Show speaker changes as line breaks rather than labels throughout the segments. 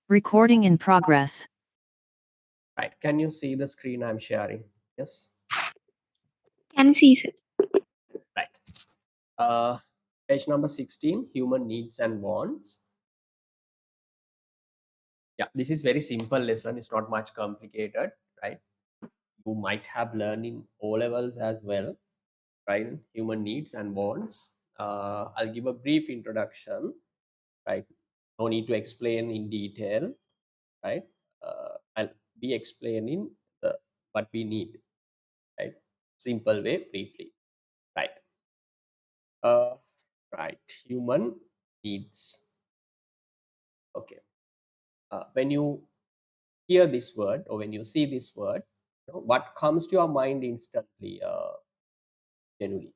Recording in progress.
Right. Can you see the screen I'm sharing? Yes.
Can see, sir.
Right. Page number 16, human needs and wants. Yeah, this is very simple lesson. It's not much complicated, right? You might have learned in O levels as well, right? Human needs and wants. I'll give a brief introduction, right? No need to explain in detail, right? I'll be explaining what we need, right? Simple way, briefly, right? Uh, right. Human needs. Okay. When you hear this word or when you see this word, what comes to your mind instantly? Genuinely,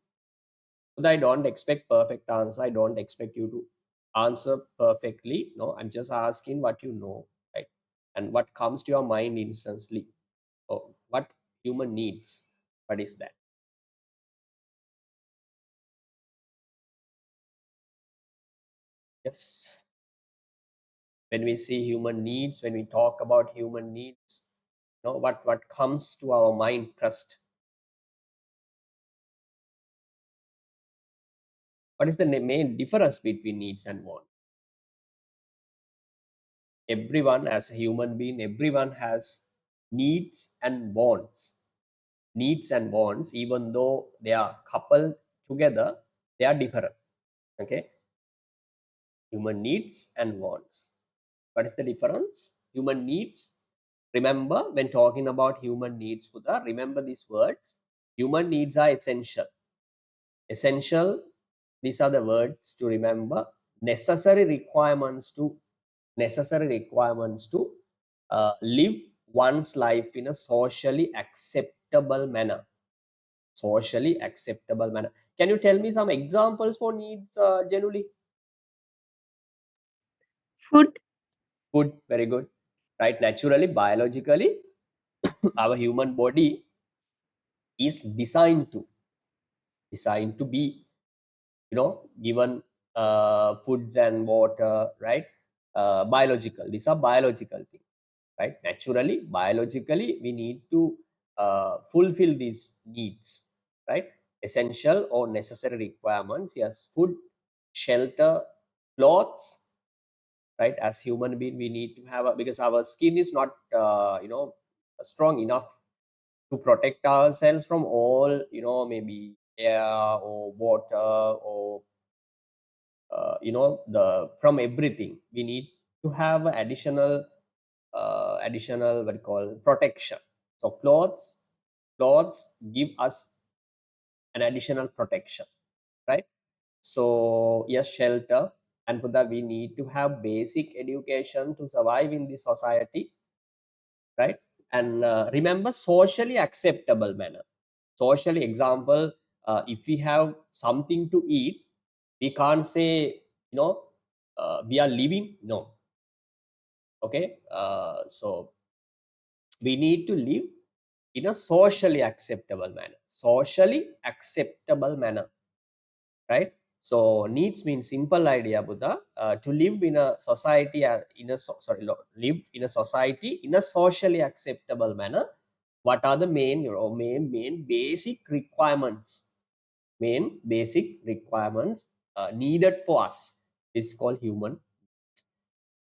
but I don't expect perfect answer. I don't expect you to answer perfectly. No, I'm just asking what you know, right? And what comes to your mind instantly. Oh, what human needs? What is that? Yes. When we see human needs, when we talk about human needs, what comes to our mind first? What is the main difference between needs and wants? Everyone, as a human being, everyone has needs and wants. Needs and wants, even though they are coupled together, they are different. Okay. Human needs and wants. What is the difference? Human needs. Remember, when talking about human needs, Buddha, remember these words. Human needs are essential. Essential, these are the words to remember. Necessary requirements to live one's life in a socially acceptable manner. Socially acceptable manner. Can you tell me some examples for needs, generally?
Food.
Food, very good. Right? Naturally, biologically, our human body is designed to be, given foods and water, right? Biological. These are biological things, right? Naturally, biologically, we need to fulfill these needs, right? Essential or necessary requirements. Yes, food, shelter, clothes, right? As human being, we need to have because our skin is not strong enough to protect ourselves from all, maybe air or water or the from everything. We need to have additional what you call protection. So clothes give us an additional protection, right? So yes, shelter, and for that we need to have basic education to survive in this society, right? And remember, socially acceptable manner. Socially, example, if we have something to eat, we can't say, we are living. No. Okay. So we need to live in a socially acceptable manner. Socially acceptable manner, right? So needs means simple idea, Buddha. To live in a society, live in a society in a socially acceptable manner. What are the main basic requirements? Main basic requirements needed for us is called human.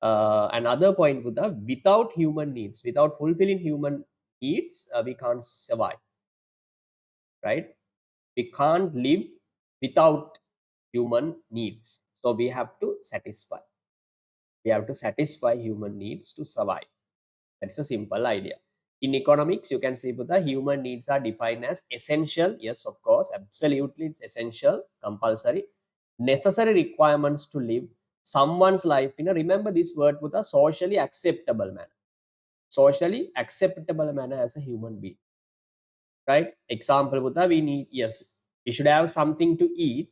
Another point, Buddha. Without human needs, without fulfilling human needs, we can't survive. Right? We can't live without human needs. So we have to satisfy. We have to satisfy human needs to survive. That's a simple idea. In economics, you can see that the human needs are defined as essential. Yes, of course, absolutely, it's essential, compulsory, necessary requirements to live someone's life in a, remember this word, with a socially acceptable manner. Socially acceptable manner as a human being. Right? Example, Buddha, we need, yes, we should have something to eat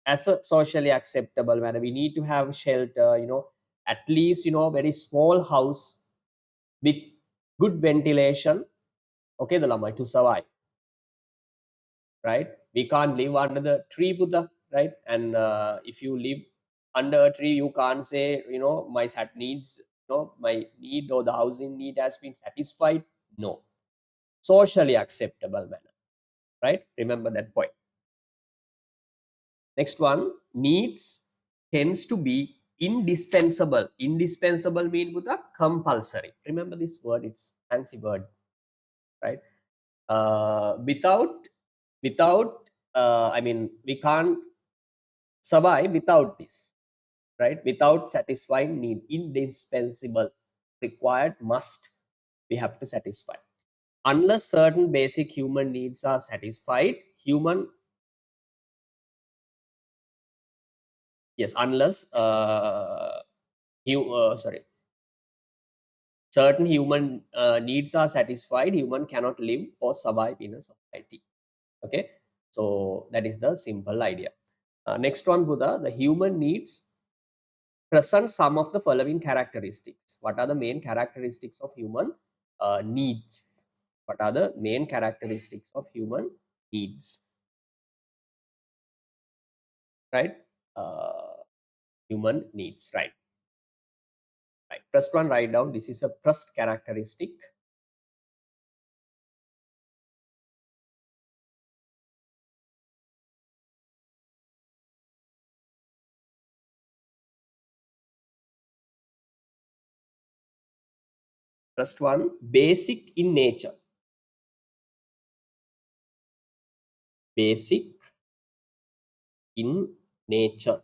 as a socially acceptable manner. We need to have shelter, at least, very small house with good ventilation, okay, the lamai to survive, right? We can't live under the tree, Buddha, right? And if you live under a tree, you can't say, my sat needs, my need or the housing need has been satisfied? No. Socially acceptable manner, right? Remember that point. Next one, needs tends to be indispensable. Indispensable mean with a compulsory. Remember this word, it's fancy word, right? Without, I mean, we can't survive without this, right? Without satisfying need, indispensable, required, must, we have to satisfy. Unless certain basic human needs are satisfied, unless certain human needs are satisfied, human cannot live or survive in a society. Okay, so that is the simple idea. Next one, Buddha, the human needs present some of the following characteristics. What are the main characteristics of human needs? What are the main characteristics of human needs? Right? Human needs, right? Right. First one, write down. This is a first characteristic. First one, basic in nature. Basic in nature.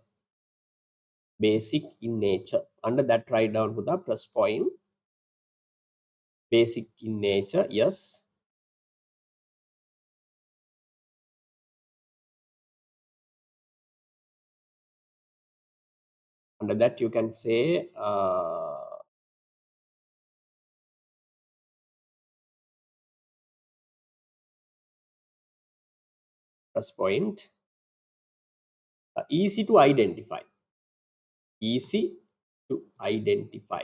Basic in nature. Under that, write down with the plus point. Basic in nature, yes. Under that, you can say plus point. Easy to identify. Easy to identify.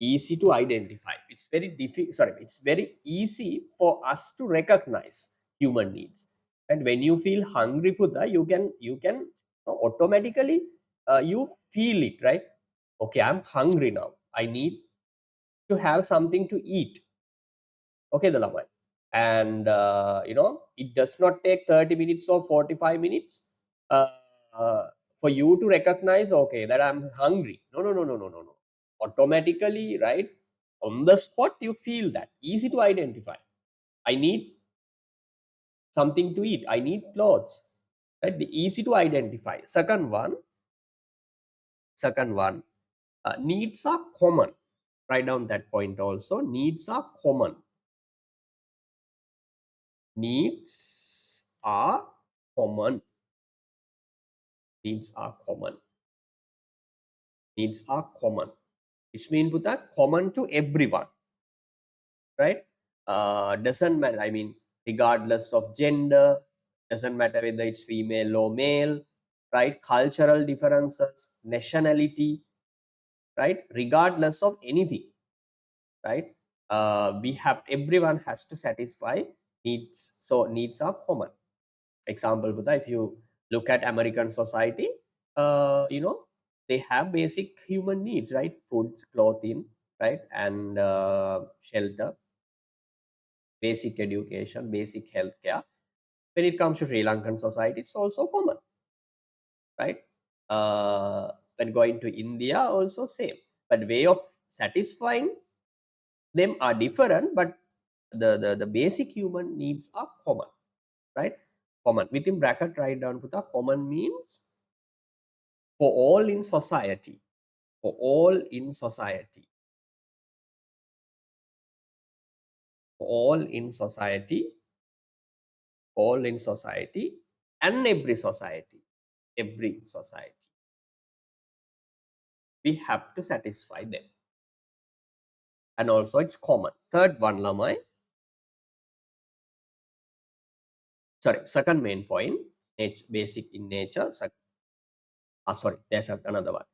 Easy to identify. It's very difficult. Sorry, it's very easy for us to recognize human needs. And when you feel hungry, Buddha, you can automatically you feel it, right? Okay, I'm hungry now. I need to have something to eat. Okay, the lamai. And it does not take 30 minutes or 45 minutes uh, uh, for you to recognize, okay, that I'm hungry. No. Automatically, right? On the spot, you feel that. Easy to identify. I need something to eat. I need clothes. Right? The easy to identify. Second one, needs are common. Write down that point also. Needs are common. Needs are common. Needs are common. Needs are common. Which means that common to everyone, right? Doesn't matter. I mean, regardless of gender, doesn't matter whether it's female or male, right? Cultural differences, nationality, right? Regardless of anything, right? Everyone has to satisfy needs. So needs are common. Example, Buddha, if you look at American society, they have basic human needs, right? Foods, clothing, right? And shelter, basic education, basic healthcare. When it comes to Sri Lankan society, it's also common, right? When going to India, also same. But way of satisfying them are different, but the basic human needs are common, right? Common. Within bracket, write down Buddha, common means for all in society. For all in society. For all in society. All in society. And every society. Every society. We have to satisfy them. And also it's common. Third one, Lamai. Sorry, second main point. Basic in nature. Sorry, there's another one.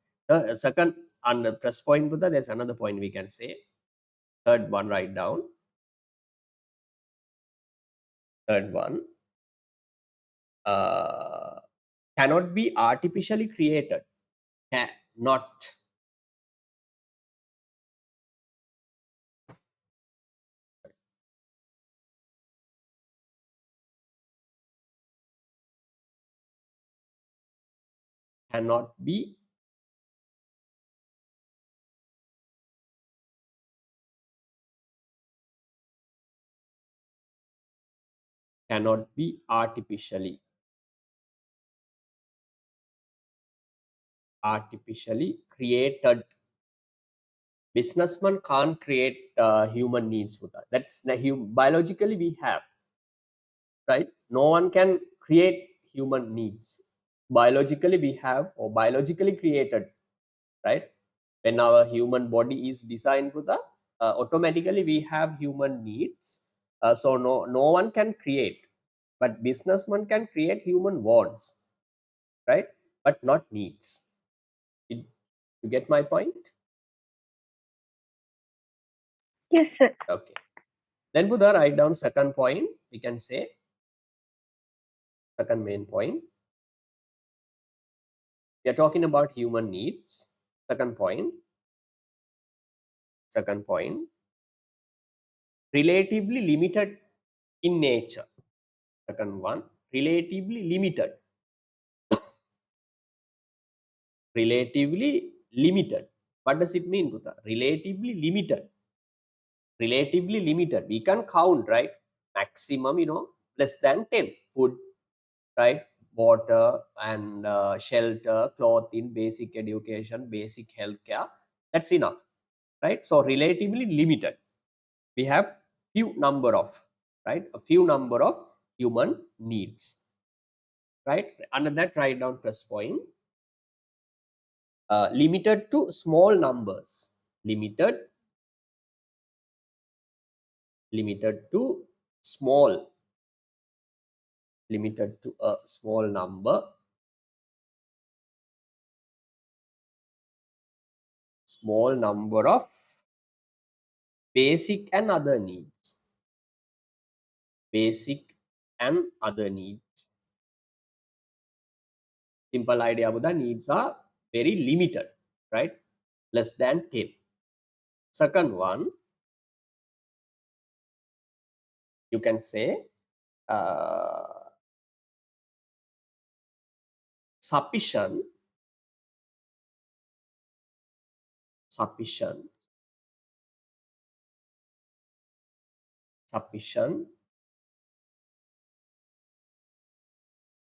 Second, on the plus point, Buddha, there's another point we can say. Third one, write down. Third one, cannot be artificially created. not. Cannot be. Cannot be artificially. Artificially created. Businessman can't create human needs with that. That's biologically we have, right? No one can create human needs. Biologically we have, or biologically created, right? When our human body is designed to the automatically we have human needs. So no one can create, but businessman can create human wants, right? But not needs. You get my point?
Yes, sir.
Okay. Then Buddha write down second point. We can say second main point. We are talking about human needs. Second point. Second point. Relatively limited in nature. Second one. Relatively limited. Relatively limited. What does it mean, Buddha? Relatively limited. Relatively limited. We can count, right? Maximum, less than 10. Food, right? Water and shelter, clothing, basic education, basic healthcare. That's enough, right? So relatively limited. We have few number of, right? A few number of human needs, right? Under that, write down plus point. Limited to small numbers. Limited to small. Limited to a small number. Small number of basic and other needs. Basic and other needs. Simple idea about the needs are very limited, right? Less than 10. Second one, you can say sufficient. Sufficient. Sufficient.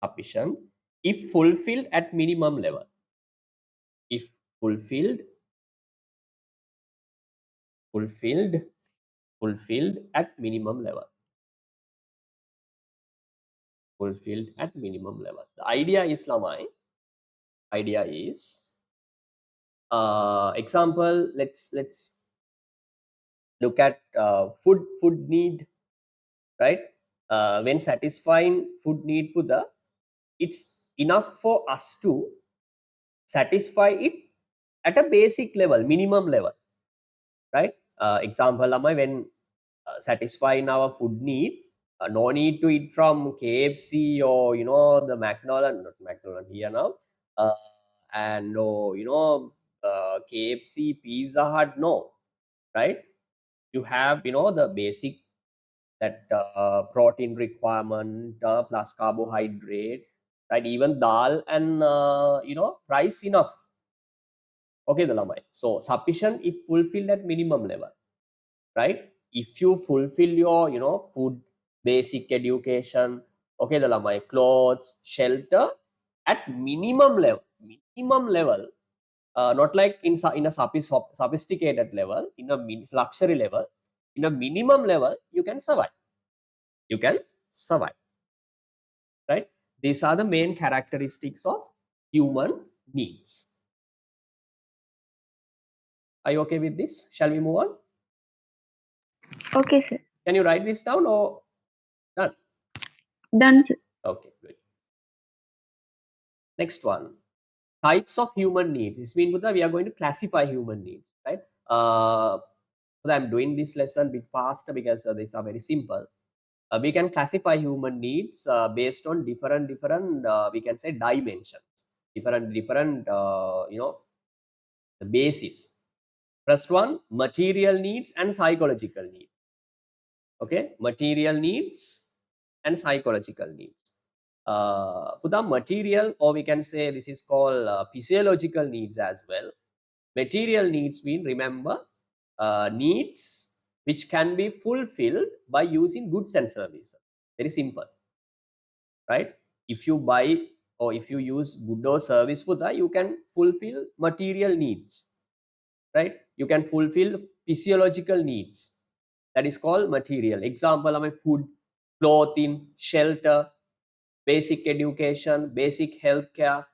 Sufficient if fulfilled at minimum level. If fulfilled at minimum level. Fulfilled at minimum level. The idea is Lamai. Idea is example. Let's look at food need, right? When satisfying food need, Buddha, it's enough for us to satisfy it at a basic level, minimum level, right? Example, Amai, when satisfying our food need, no need to eat from KFC or the McDonald's, not McDonald's here now, and no, KFC, Pizza Hut, no, right? You have the basic that protein requirement plus carbohydrate, right? Even dal and rice enough. Okay, the lamai. So sufficient if fulfilled at minimum level, right? If you fulfill your food, basic education, okay, the lamai, clothes, shelter at minimum level. Minimum level. Not like in a sophisticated level, in a luxury level, in a minimum level, you can survive. You can survive, right? These are the main characteristics of human needs. Are you okay with this? Shall we move on?
Okay, sir.
Can you write this down or done?
Done, sir.
Okay, good. Next one, types of human needs. This means we are going to classify human needs, right? I'm doing this lesson a bit faster because these are very simple. We can classify human needs based on different we can say dimensions, different the basis. First one, material needs and psychological needs. Okay, material needs and psychological needs. Put material, or we can say this is called physiological needs as well. Material needs mean, remember, needs which can be fulfilled by using goods and services. Very simple, right? If you buy or if you use good or service, Buddha, you can fulfill material needs, right? You can fulfill physiological needs. That is called material. Example, I mean, food, clothing, shelter, basic education, basic healthcare,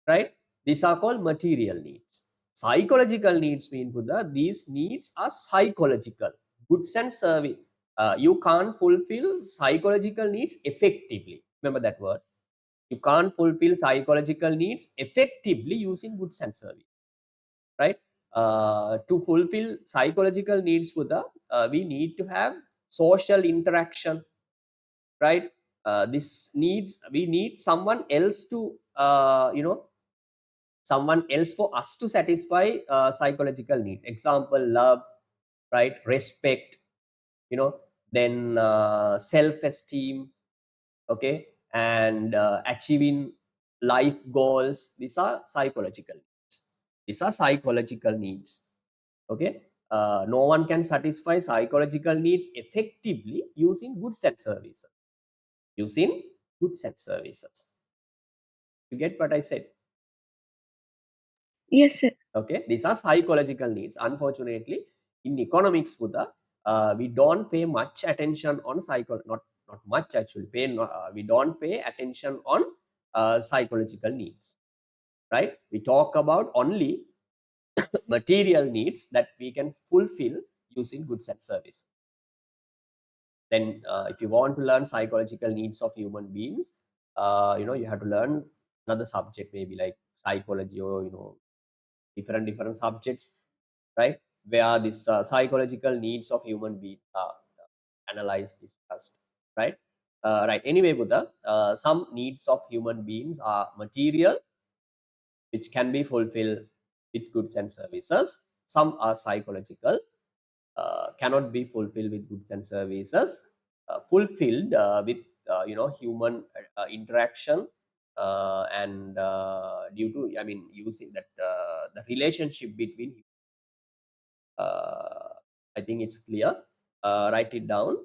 right? These are called material needs. Psychological needs mean, Buddha, these needs are psychological. Goods and service. You can't fulfill psychological needs effectively. Remember that word. You can't fulfill psychological needs effectively using goods and service, right? To fulfill psychological needs, Buddha, we need to have social interaction, right? This needs, we need someone else to, someone else for us to satisfy psychological needs. Example, love, right? Respect, then self-esteem, okay, and achieving life goals. These are psychological needs. These are psychological needs, okay. No one can satisfy psychological needs effectively using goods and services. Using goods and services. You get what I said?
Yes, sir.
Okay, these are psychological needs. Unfortunately, in economics, Buddha, we don't pay much attention on not much actually. We don't pay attention on psychological needs, right? We talk about only material needs that we can fulfill using goods and services. Then, if you want to learn psychological needs of human beings, you have to learn another subject, maybe like psychology, or different subjects, right? Where this psychological needs of human beings are analyzed, discussed, right? Right. Anyway, Buddha, some needs of human beings are material, which can be fulfilled with goods and services. Some are psychological, cannot be fulfilled with goods and services. Fulfilled with human interaction, and due to, I mean, using that the relationship between. I think it's clear. Write it down.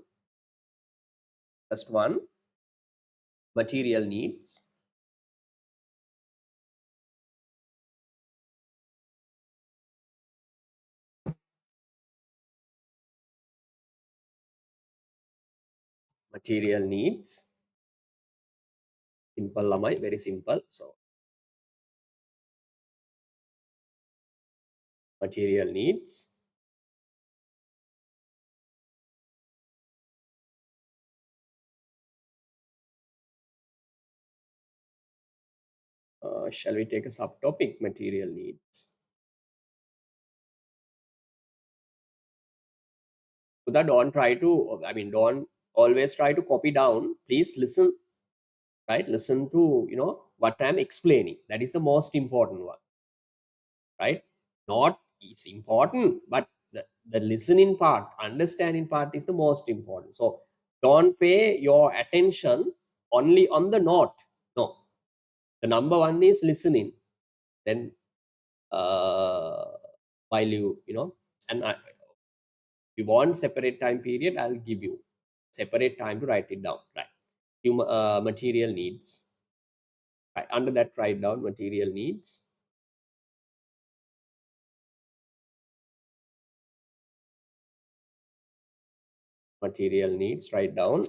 First one, material needs. Material needs. Simple, Lamai, very simple. So, material needs. Shall we take a subtopic, material needs? Buddha, don't try to, I mean, don't always try to copy down. Please listen, right? Listen to, what I'm explaining. That is the most important one, right? Not is important, but the listening part, understanding part is the most important. So don't pay your attention only on the note. No, the number one is listening. Then while and if you want separate time period, I'll give you separate time to write it down, right? Material needs, right? Under that, write down material needs. Material needs, write down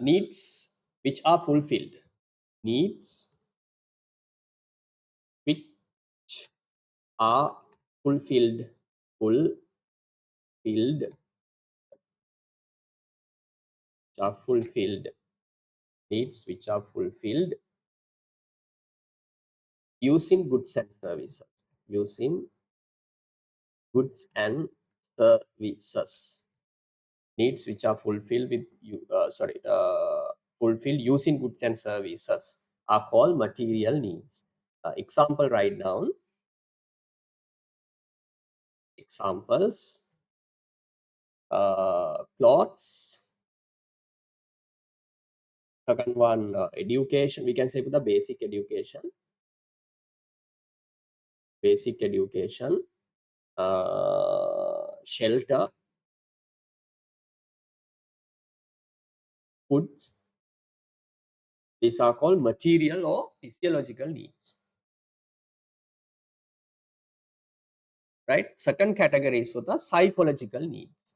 needs which are fulfilled. Needs which are fulfilled. Fulfilled. Are fulfilled. Needs which are fulfilled using goods and services. Using goods and services. Needs which are fulfilled with fulfilled using goods and services are called material needs. Example, write down. Examples. Clothes. Second one, education. We can say the basic education. Basic education. Shelter. Foods. These are called material or physiological needs. Right? Second category is for the psychological needs.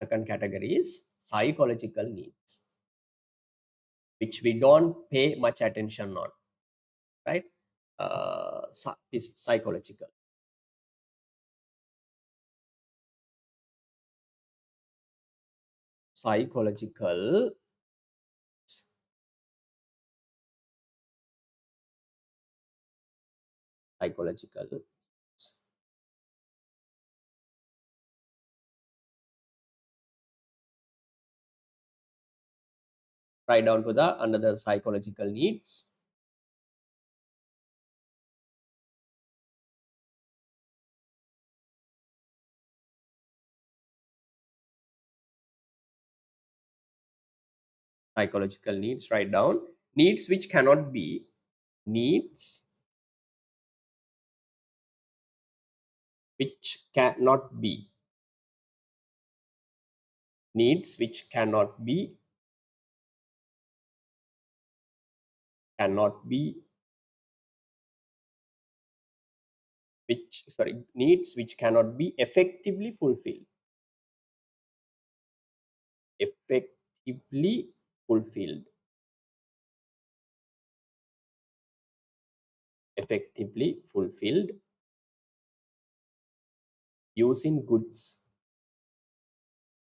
Second category is psychological needs, which we don't pay much attention on. Right? Is psychological. Psychological. Psychological. Write down to the another psychological needs. Psychological needs. Write down needs which cannot be. Needs which cannot be. Needs which cannot be. Cannot be. Needs which cannot be effectively fulfilled. Effectively fulfilled. Effectively fulfilled using goods.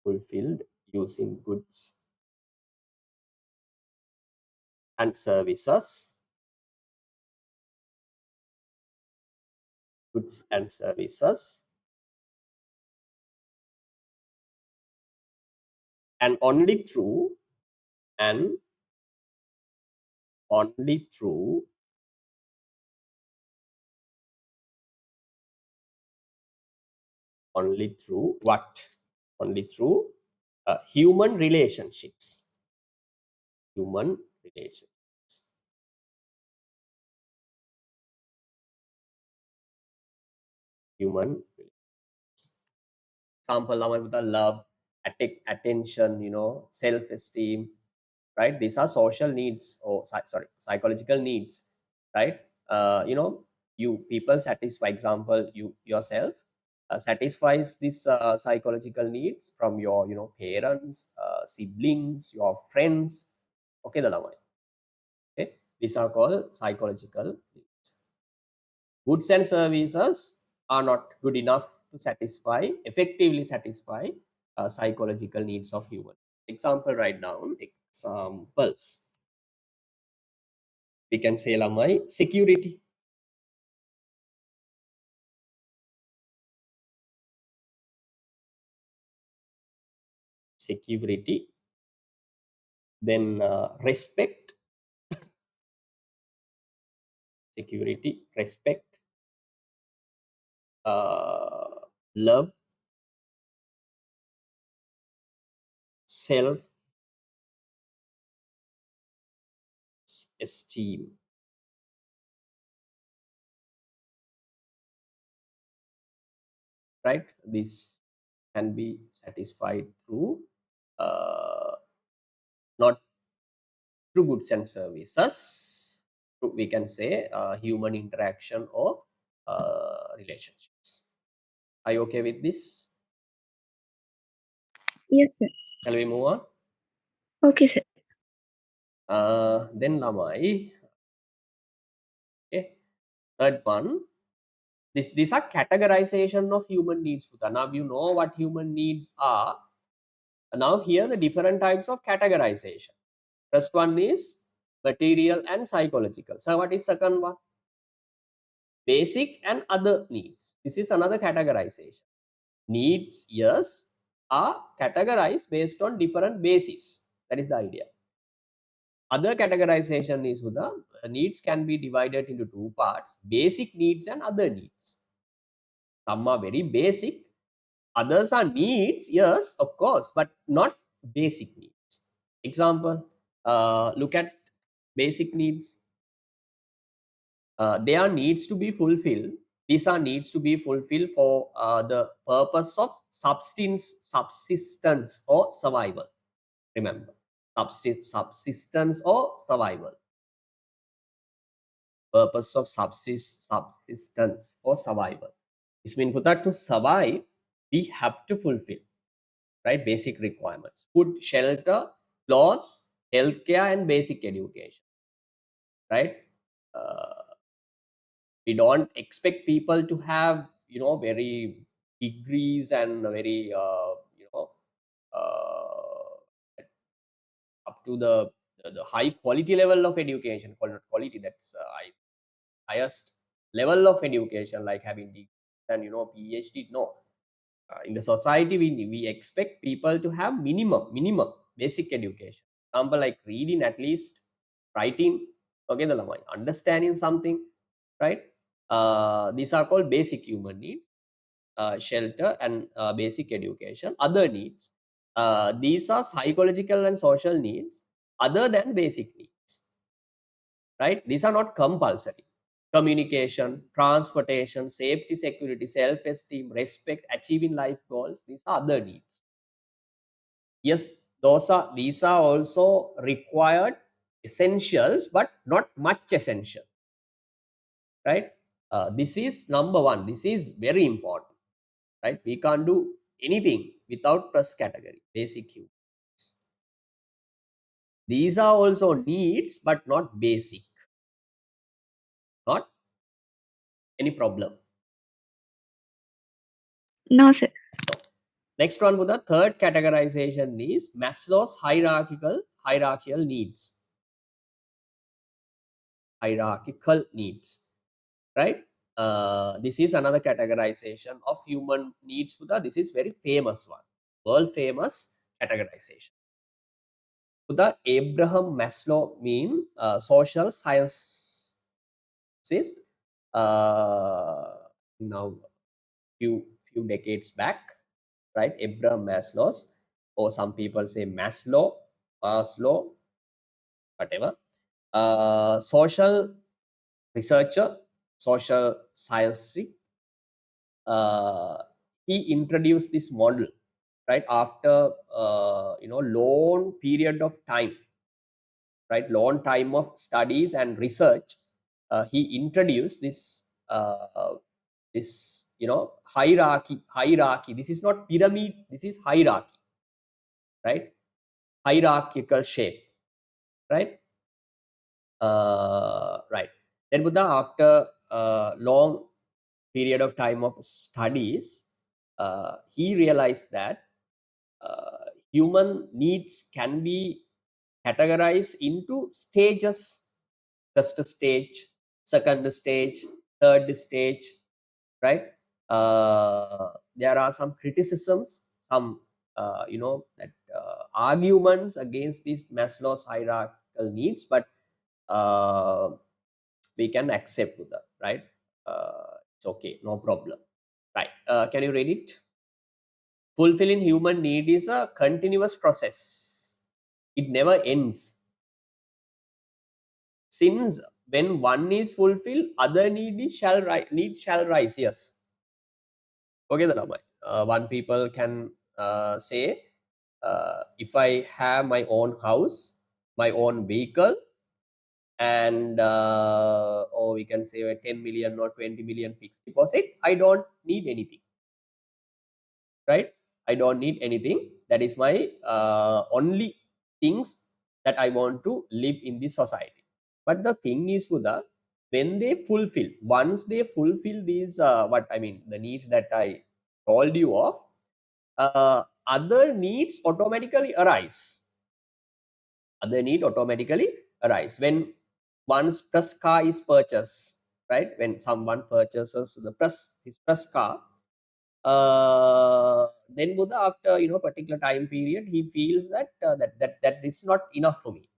Fulfilled using goods and services. Goods and services. And only through what? Only through human relationships. Human relationships. Human relationships. Example, with the love, attention, self-esteem, right? These are social needs or psychological needs, right? You people satisfy, example, you yourself satisfies these psychological needs from your parents, siblings, your friends. Okay, okay, these are called psychological needs. Goods and services are not good enough to effectively satisfy psychological needs of human. Example, write down examples. We can say lamai security. Security. Then respect. Security, respect, love, self esteem. Right? This can be satisfied through not through goods and services. We can say human interaction or relationships. Are you okay with this?
Yes, sir.
Shall we move on?
Okay, sir.
Then lamai. Okay. Third one. These are categorization of human needs. Now you know what human needs are. Now here the different types of categorization. First one is material and psychological. So what is second one? Basic and other needs. This is another categorization. Needs, yes, are categorized based on different bases. That is the idea. Other categorization is Buddha, needs can be divided into two parts: basic needs and other needs. Some are very basic, others are needs, yes, of course, but not basic needs. Example, look at basic needs. They are needs to be fulfilled. These are needs to be fulfilled for the purpose of subsistence or survival. Remember, subsistence or survival. Purpose of subsistence or survival. This means that to survive, we have to fulfill, right, basic requirements: food, shelter, clothes, healthcare, and basic education. Right. We don't expect people to have, very degrees and very uh, up to the high quality level of education. Quality, that's highest level of education, like having degrees and PhD. No, in the society we expect people to have minimum basic education. Example, like reading, at least writing, okay, the understanding something, right? These are called basic human needs. Shelter and basic education. Other needs, these are psychological and social needs other than basic needs, right? These are not compulsory. Communication, transportation, safety, security, self-esteem, respect, achieving life goals, these are other needs. Yes, these are also required essentials, but not much essential, right? This is number one. This is very important, right? We can't do anything without first category, basic humans. These are also needs, but not basic. Not any problem.
No, sir.
Next one, the third categorization is Maslow's hierarchical needs. Hierarchical needs, right? This is another categorization of human needs, Buddha. This is very famous one, world famous categorization. Buddha, Abraham Maslow mean social scientist. Now few decades back, right? Abraham Maslow's, or some people say Maslow, whatever. Social researcher, social science. He introduced this model, right, after long period of time, right, long time of studies and research. He introduced this hierarchy. This is not pyramid, this is hierarchy, right? Hierarchical shape, right? Right. Then Buddha, after a long period of time of studies, he realized that human needs can be categorized into stages: first stage, second stage, third stage, right? There are some criticisms, some arguments against these Maslow's hierarchical needs, but uh, we can accept with that, right? It's okay, no problem, right? Can you read it? Fulfilling human need is a continuous process. It never ends. Since when one is fulfilled, other need shall rise. Yes. Okay, the one people can say, if I have my own house, my own vehicle, and or we can say a 10 million or 20 million fixed deposit, I don't need anything, right? I don't need anything. That is my only things that I want to live in this society. But the thing is, Buddha, when they fulfill, once they fulfill these, the needs that I told you of, other needs automatically arise. Other need automatically arise when one's press car is purchased, right? When someone purchases his press car, then Buddha, after particular time period, he feels that that is not enough for me,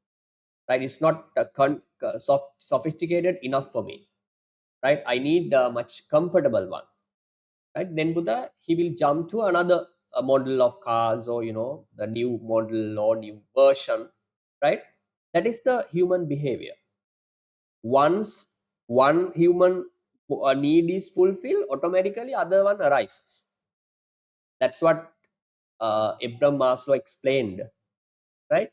right? It's not sophisticated enough for me, right? I need a much comfortable one, right? Then Buddha, he will jump to another model of cars, or the new model or new version, right? That is the human behavior. Once one human need is fulfilled, automatically other one arises. That's what Abraham Maslow explained, right?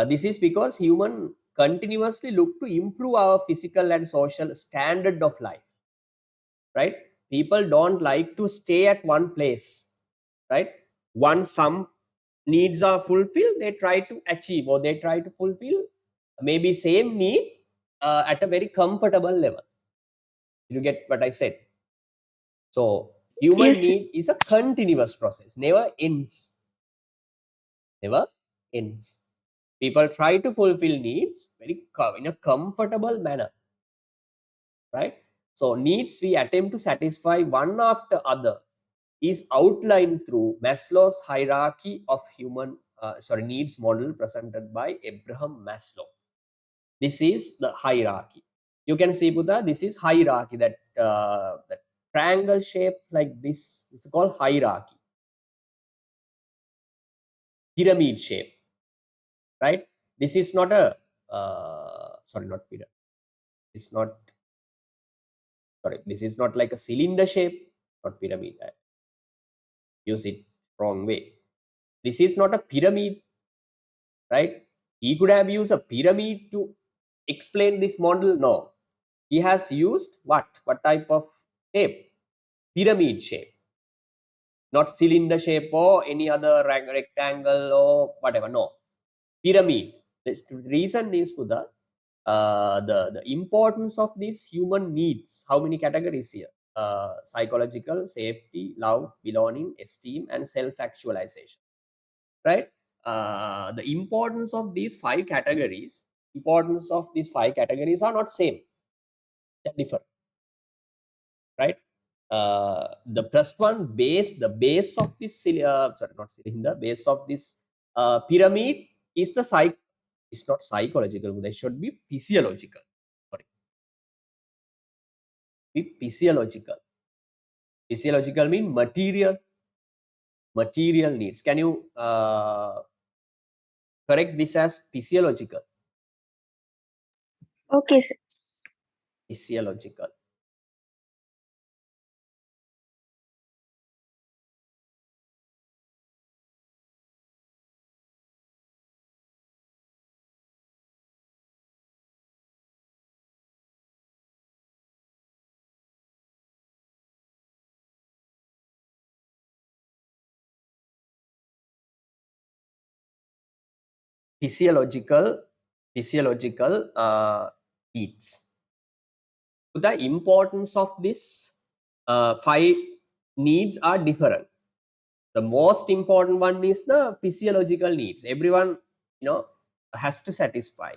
This is because human continuously look to improve our physical and social standard of life, right? People don't like to stay at one place, right? Once some needs are fulfilled, they try to achieve, or they try to fulfill maybe same need at a very comfortable level. You get what I said? So human
Yes, sir.
need is a continuous process, never ends. Never ends. People try to fulfill needs in a comfortable manner, right? So needs we attempt to satisfy one after other is outlined through Maslow's hierarchy of needs model presented by Abraham Maslow. This is the hierarchy. You can see, Buddha, this is hierarchy. That triangle shape like this is called hierarchy. Pyramid shape, right? This is not a not pyramid. It's not This is not like a cylinder shape, not pyramid. I use it wrong way. This is not a pyramid, right? He could have used a pyramid to explain this model. No, he has used what type of shape? Pyramid shape, not cylinder shape or any other rectangle or whatever. No, pyramid. The reason is, Buddha, the importance of these human needs. How many categories here? Psychological, safety, love, belonging, esteem, and self-actualization, right? The importance of these five categories are not same. They're different, right? The first one, the base of this not cylinder, base of this pyramid is it's not psychological, but it should be physiological. Sorry, be physiological. Physiological mean material needs. Can you correct this as physiological?
Okay, sir.
Physiological. Physiological needs. The importance of this five needs are different. The most important one is the physiological needs. Everyone, has to satisfy.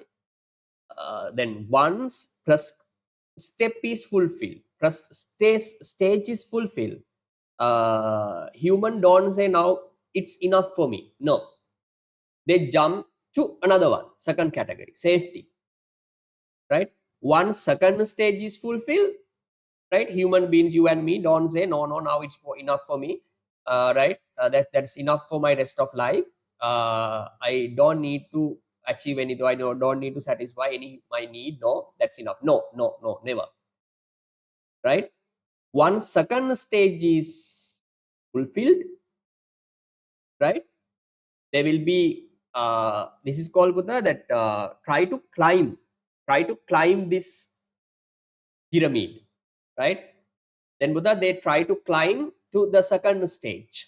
Then once first step is fulfilled, first stage is fulfilled, human don't say now it's enough for me. No, they jump to another one, second category, safety, right? Once second stage is fulfilled, right, human beings, you and me, don't say no, now it's enough for me, right? That's enough for my rest of life. I don't need to achieve anything. I don't need to satisfy any my need. No, that's enough. No, never, right? Once second stage is fulfilled, right, there will be this is called, Buddha, that try to climb this pyramid, right? Then, Buddha, they try to climb to the second stage,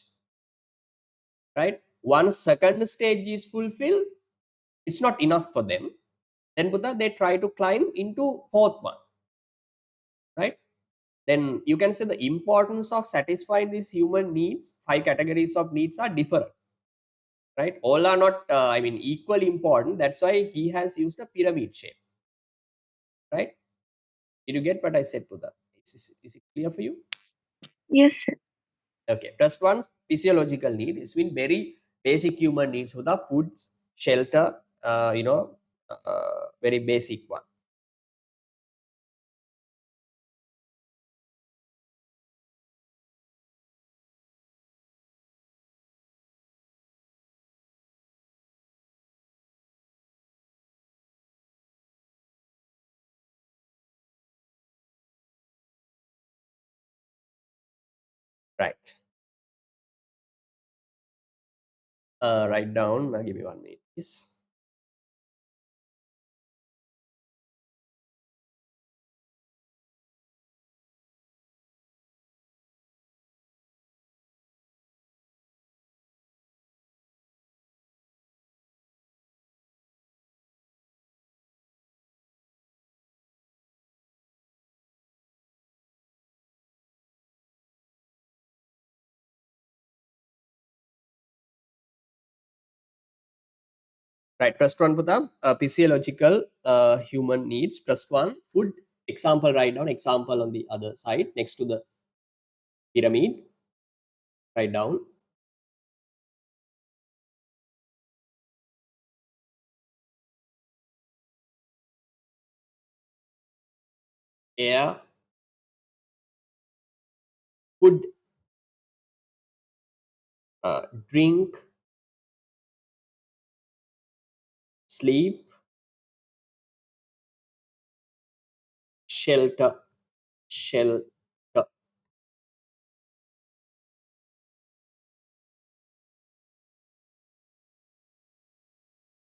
right? Once second stage is fulfilled, it's not enough for them. Then, Buddha, they try to climb into fourth one, right? Then you can say the importance of satisfying these human needs, five categories of needs, are different, right? All are not equally important. That's why he has used a pyramid shape, right? Did you get what I said, Buddha? Is it clear for you?
Yes, sir.
Okay, first one, physiological need. It's been very basic human needs. So the foods, shelter, very basic one. Right. Write down. Give me 1 minute, please. Right. First one, Putha, physiological human needs. First one, food. Example, write down. Example on the other side next to the pyramid. Write down. Air, food, drink, sleep, shelter, shelter.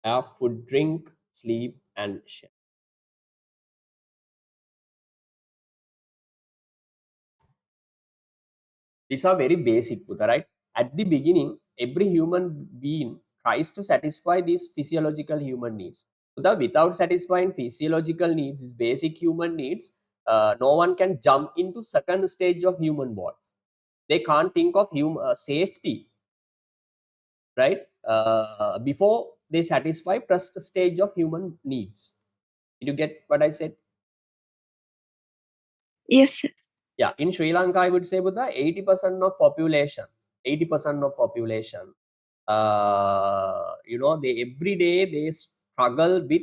Air, food, drink, sleep, and shelter. These are very basic, Putha, right? At the beginning, every human being tries to satisfy these physiological human needs. Putha, without satisfying physiological needs, basic human needs, no one can jump into second stage of human bonds. They can't think of safety, right? Before they satisfy first stage of human needs. Did you get what I said?
Yes, sir.
Yeah, in Sri Lanka, I would say, Buddha, 80% of population, 80% of population, they every day they struggle with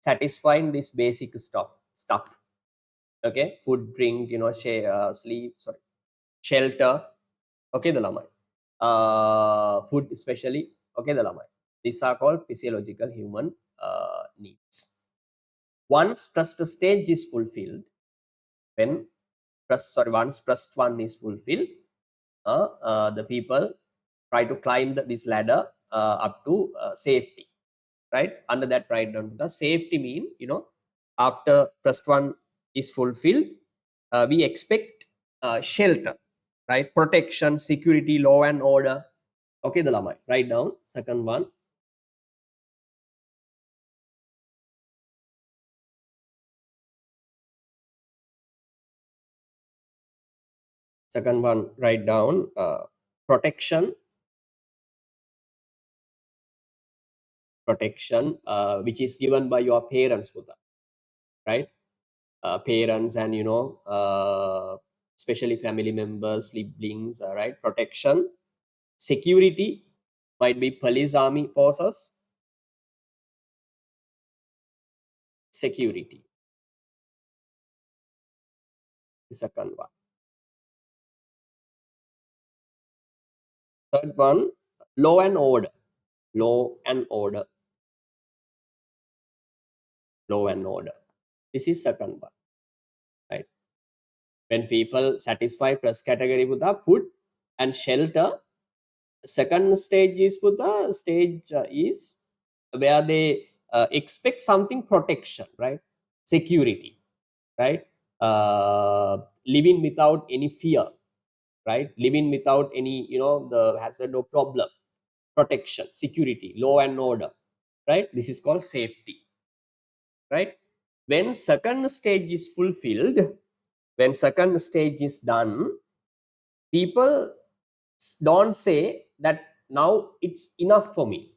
satisfying this basic stuff. Okay, food, drink, sleep, sorry, shelter. Okay, the lamai. Food especially. Okay, the lamai. These are called physiological human needs. Once first stage is fulfilled, when once first one is fulfilled, the people try to climb this ladder up to safety, right? Under that, right down the safety mean, after first one is fulfilled, we expect shelter, right? Protection, security, law and order. Okay, the lamai. Write down second one. Second one, write down protection, which is given by your parents, Buddha, right? Parents and especially family members, siblings, right? Protection, security, might be police, army forces. Security, the second one. Third one, law and order. Law and order. Law and order. This is second one, right? When people satisfy first category with the food and shelter, second stage is with the stage is where they expect something protection, right? Security, right? Living without any fear, right? Living without any, the hazard or problem. Protection, security, law and order, right? This is called safety, right? When second stage is fulfilled, when second stage is done, people don't say that now it's enough for me,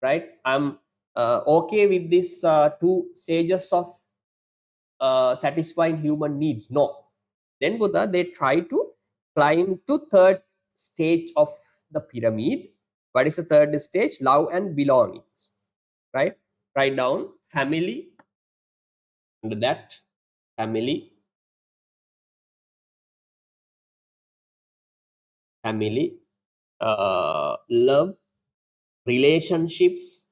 right? I'm okay with this two stages of satisfying human needs. No. Then Buddha, they try to climb to third stage of the pyramid. What is the third stage? Love and belongings, right? Write down family, under that family, love, relationships,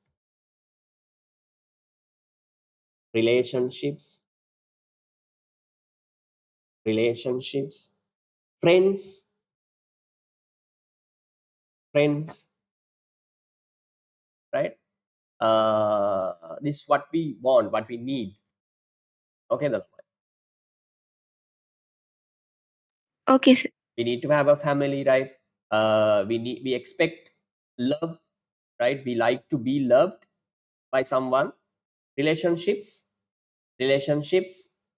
relationships, friends, right? This is what we want, what we need. Okay,
Okay, sir.
we need to have a family, right? We expect love, right? We like to be loved by someone. Relationships,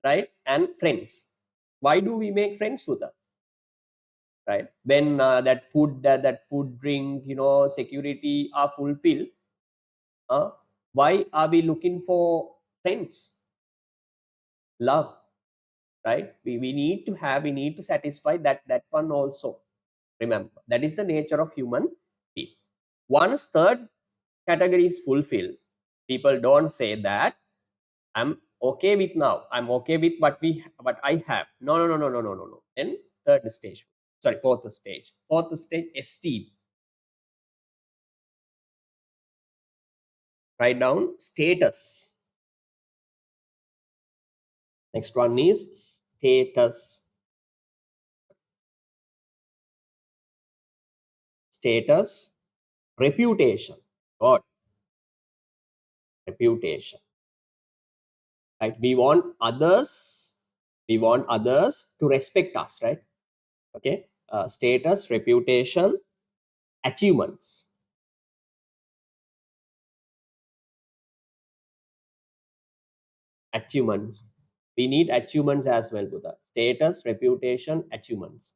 right? And friends. Why do we make friends with them? Right? When that food, drink, security are fulfilled, why are we looking for friends? Love, right? We need to have, we need to satisfy that one also. Remember, that is the nature of human being. Once third category is fulfilled, people don't say that I'm okay with now. I'm okay with what I have. No, no, no, no, no, no, no, no. Then third stage, sorry, fourth stage. Fourth stage, esteem. Write down status. Next one is status. Status, reputation. God, reputation. Right? We want others to respect us, right? Okay. Status, reputation, achievements. Achievements. We need achievements as well, Buddha. Status, reputation, achievements.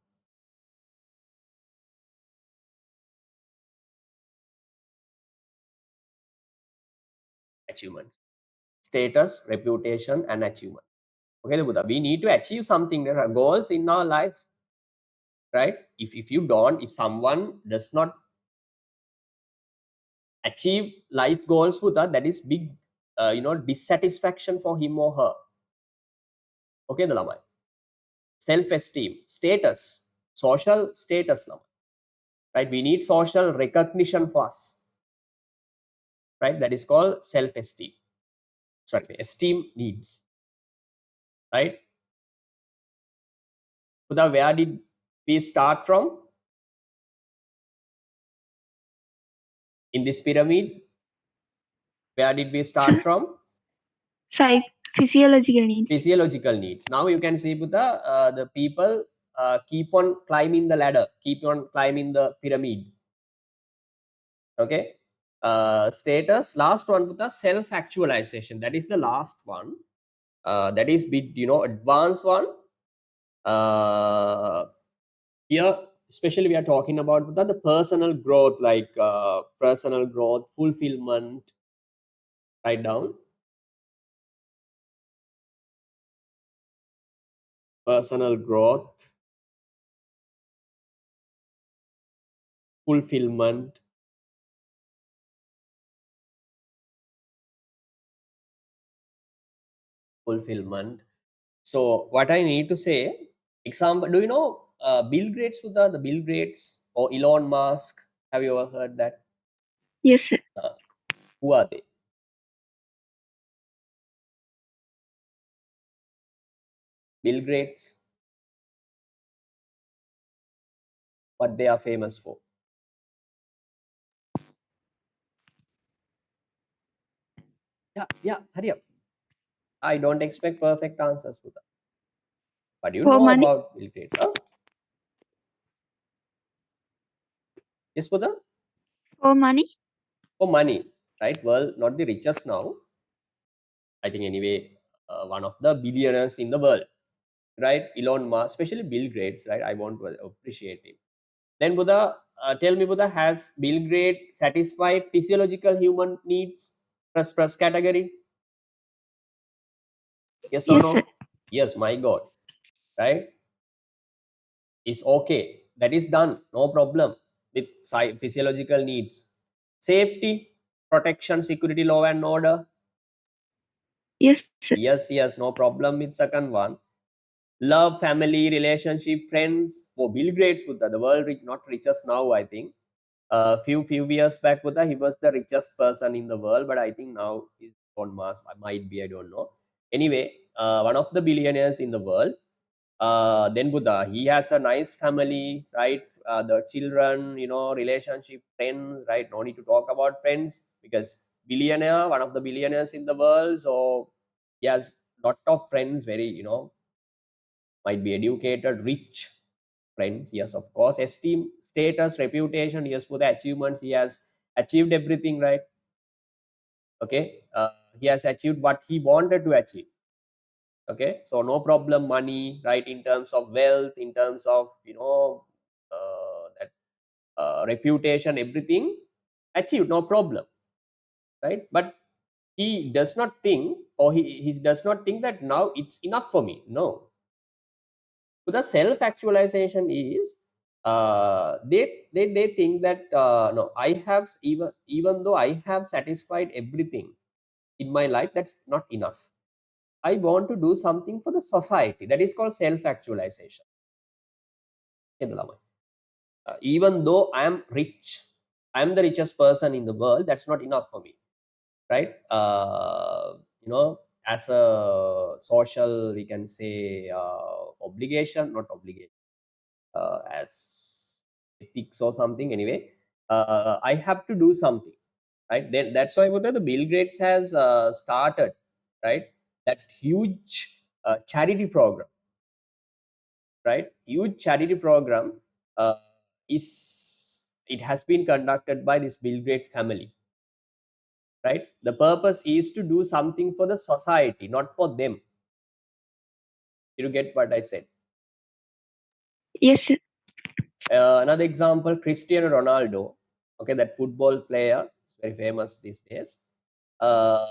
Achievements. Status, reputation, and achievement. Okay, Buddha. We need to achieve something. There are goals in our lives, right? If someone does not achieve life goals, Buddha, that is big, dissatisfaction for him or her. Okay, the Lamai. Self-esteem, status, social status, Lamai. Right? We need social recognition for us. Right? That is called self-esteem. Sorry, esteem needs. Right? Buddha, where did we start from? In this pyramid, where did we start from?
Physiological needs.
Physiological needs. Now you can see, Buddha, the people keep on climbing the ladder, keep on climbing the pyramid. Okay. Status, last one, Buddha, self-actualization. That is the last one. That is bit, advanced one. Here, especially we are talking about, Buddha, the personal growth, like personal growth, fulfillment. Write down. Personal growth, fulfillment, So what I need to say, example, do you know Bill Gates, Buddha, the Bill Gates or Elon Musk? Have you ever heard that?
Yes, sir.
Who are they? Bill Gates, what they are famous for? Yeah, hurry up. I don't expect perfect answers, Buddha. But you
For
know
money.
about Bill Gates, huh? Yes, Buddha?
For money.
For money, right? Well, not the richest now. I think anyway, one of the billionaires in the world, right? Elon Musk, especially Bill Gates, right? I want to appreciate him. Then Buddha, tell me, Buddha, has Bill Gates satisfied physiological human needs? Plus category? Yes or
Yes,
no?
sir.
Yes, my God, right? Is okay. That is done. No problem with physiological needs. Safety, protection, security, law and order.
Yes, sir.
Yes, no problem with second one. Love, family, relationship, friends. For Bill Gates, Buddha, the world rich, not richest now, I think. Few years back, Buddha, he was the richest person in the world, but I think now he's on Mars. Might be, I don't know. Anyway, one of the billionaires in the world. Then Buddha, he has a nice family, right? The children, relationship, friends, right? No need to talk about friends because billionaire, one of the billionaires in the world. So he has lot of friends, very, might be educated, rich friends. Yes, of course. Esteem, status, reputation. Yes, for the achievements, he has achieved everything, right? Okay. He has achieved what he wanted to achieve. Okay, so no problem, money, right? In terms of wealth, in terms of that reputation, everything achieved, no problem, right? But he does not think, or he does not think that now it's enough for me. No. So the self actualization is they think that no, I have, even though I have satisfied everything in my life, that's not enough. I want to do something for the society. That is called self actualization. Even though I am rich, I am the richest person in the world, that's not enough for me, right? As a social, we can say, obligation, not obligation, as ethics or something. Anyway, I have to do something, right? Then that's why what the Bill Gates has started, right? That huge charity program, right? Huge charity program uh, is it has been conducted by this Bill Gates family, right? The purpose is to do something for the society, not for them. You get what I said?
Yes, sir.
Another example, Cristiano Ronaldo. Okay, that football player is very famous these days. Uh,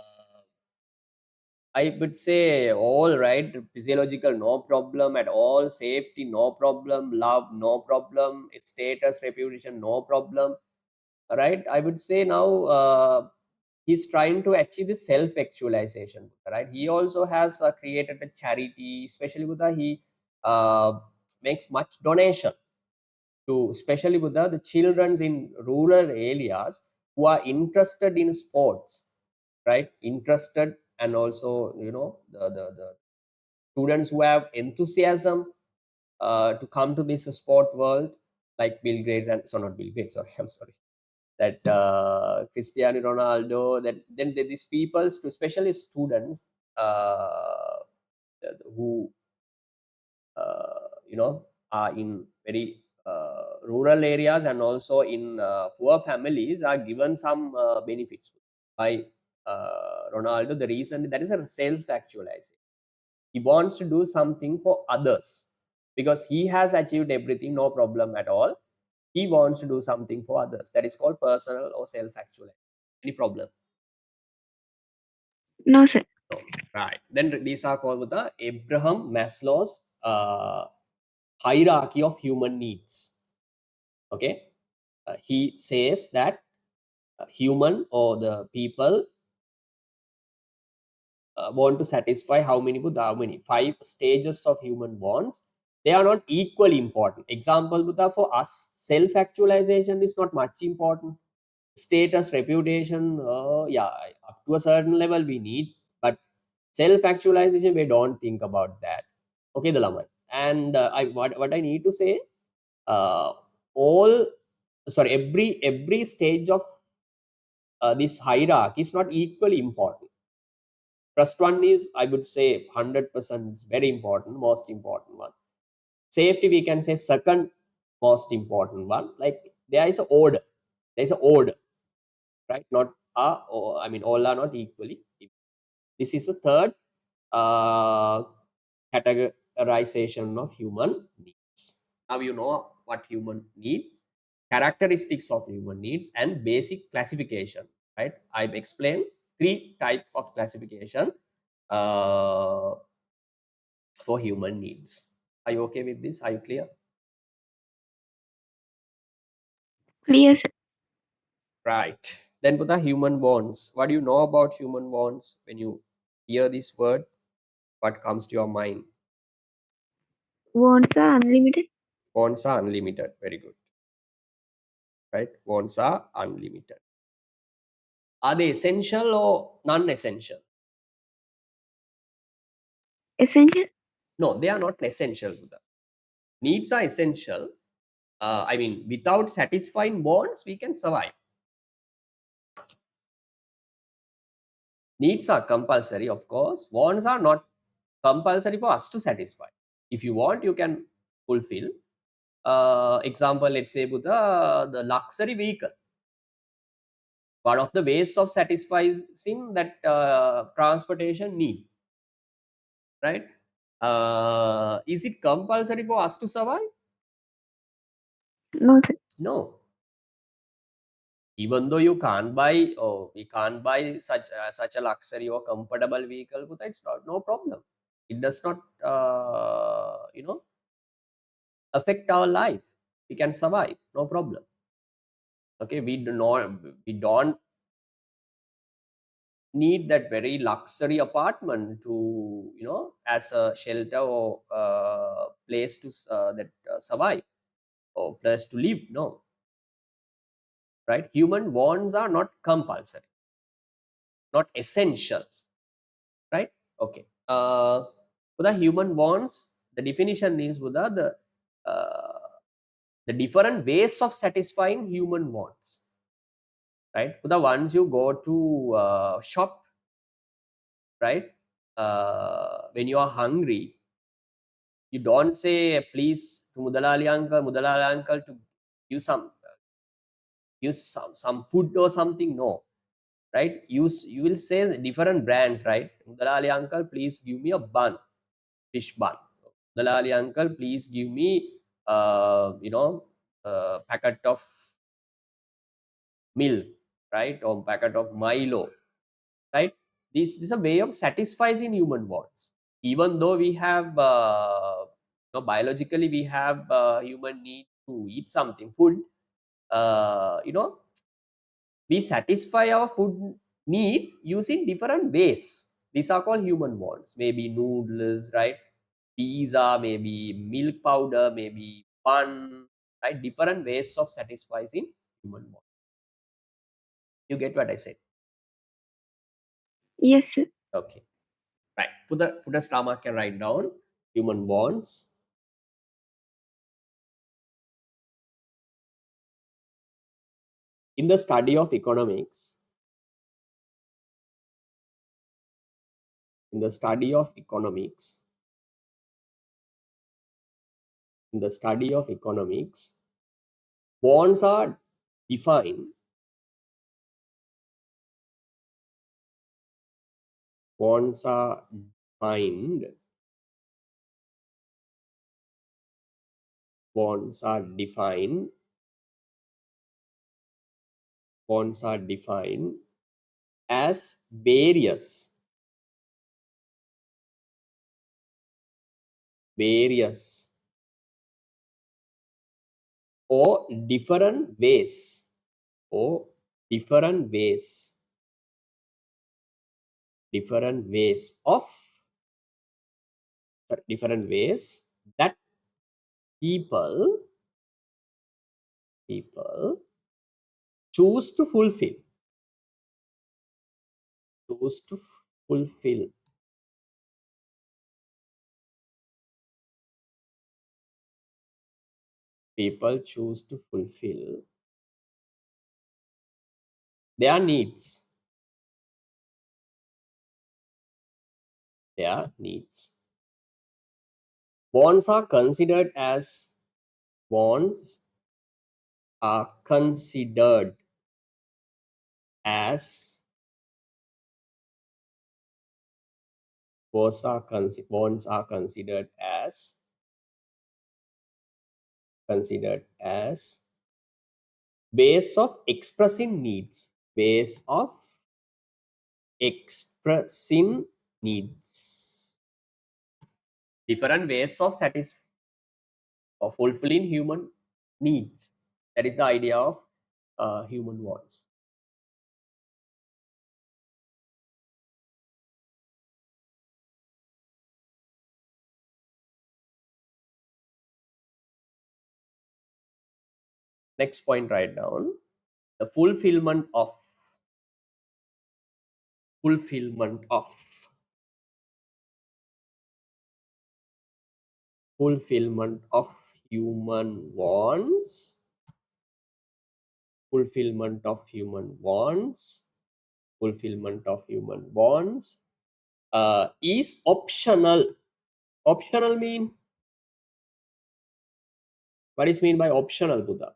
I would say all right, physiological, no problem at all. Safety, no problem. Love, no problem. Status, reputation, no problem. Right? I would say now he's trying to achieve the self-actualization. Right? He also has created a charity, especially with he uh, makes much donation to, especially with the children in rural areas who are interested in sports, right? Interested, and also the students who have enthusiasm to come to this sport world, like Bill Gates, and so not Bill Gates, sorry, I'm sorry, that Cristiano Ronaldo, that then these people, especially students who are in very rural areas and also in poor families, are given some benefits by Ronaldo. The reason that is a self-actualization. He wants to do something for others because he has achieved everything, no problem at all. He wants to do something for others. That is called personal or self-actualization. Any problem?
No, sir.
No. Right. Then these are called the Abraham Maslow's hierarchy of human needs. Okay. He says that human or the people want to satisfy how many 5 stages of human wants. They are not equally important. Example, Buddha, for us, self-actualization is not much important. Status, reputation, yeah, up to a certain level we need, but self-actualization, we don't think about that. Okay, the Lama. And what I need to say, uh, all sorry, every stage of this hierarchy is not equally important. First one is, I would say, 100% is very important, most important one. Safety, we can say, second most important one. Like there is a order. There is a order, right? Not or I mean, all are not equally. This is the third uh, categorization of human needs. Now you know what human needs, characteristics of human needs, and basic classification. Right? I've explained 3 types of classification uh, for human needs. Are you okay with this? Are you clear?
Clear, sir.
Right. Then put the human wants. What do you know about human wants? When you hear this word, what comes to your mind?
Wants are unlimited.
Wants are unlimited. Very good. Right? Wants are unlimited. Are they essential or non-essential?
Essential.
No, they are not essential. Buddha. Needs are essential. I mean, without satisfying wants, we can survive. Needs are compulsory, of course. Wants are not compulsory for us to satisfy. If you want, you can fulfill. Example, let's say Buddha, the luxury vehicle. One of the ways of satisfying that transportation need, right? Is it compulsory for us to survive?
No, sir.
No. Even though you can't buy, we can't buy such a luxury or comfortable vehicle, but it's not no problem. It does not, affect our life. We can survive, no problem. Okay, we don't need that very luxury apartment to, as a shelter or place to survive or place to live. No, right? Human wants are not compulsory, not essentials, right? Okay. For the human wants, the definition is Buddha, the different ways of satisfying human wants, right? For the ones you go to shop, right? When you are hungry, you don't say please to Mudalali uncle to use some food or something. No, right? You will say different brands, right? Mudalali uncle, please give me a bun, fish bun. Mudalali uncle, please give me packet of milk, right? Or packet of Milo, right? This is a way of satisfying human wants. Even though we have, biologically we have human need to eat something, food. We satisfy our food need using different ways. These are called human wants. Maybe noodles, right? Pizza, maybe milk powder, maybe bun, right? Different ways of satisfying human wants. You get what I said?
Yes, sir.
Okay. Right. Put a star mark and write down human wants. In the study of economics, in the study of economics, in the study of economics, wants are defined. Wants are defined. Wants are defined. Wants are defined as various or different ways or different ways different ways of different ways that people choose to fulfill choose to fulfill people choose to fulfill their needs. Wants are considered as wants are considered as wants are considered as ways of expressing needs. Ways of expressing needs. Different ways of fulfilling human needs. That is the idea of human wants. Next point, write down the fulfillment of fulfillment of fulfillment of human wants, fulfillment of human wants, fulfillment of human wants is optional. Optional mean, what is mean by optional, Buddha?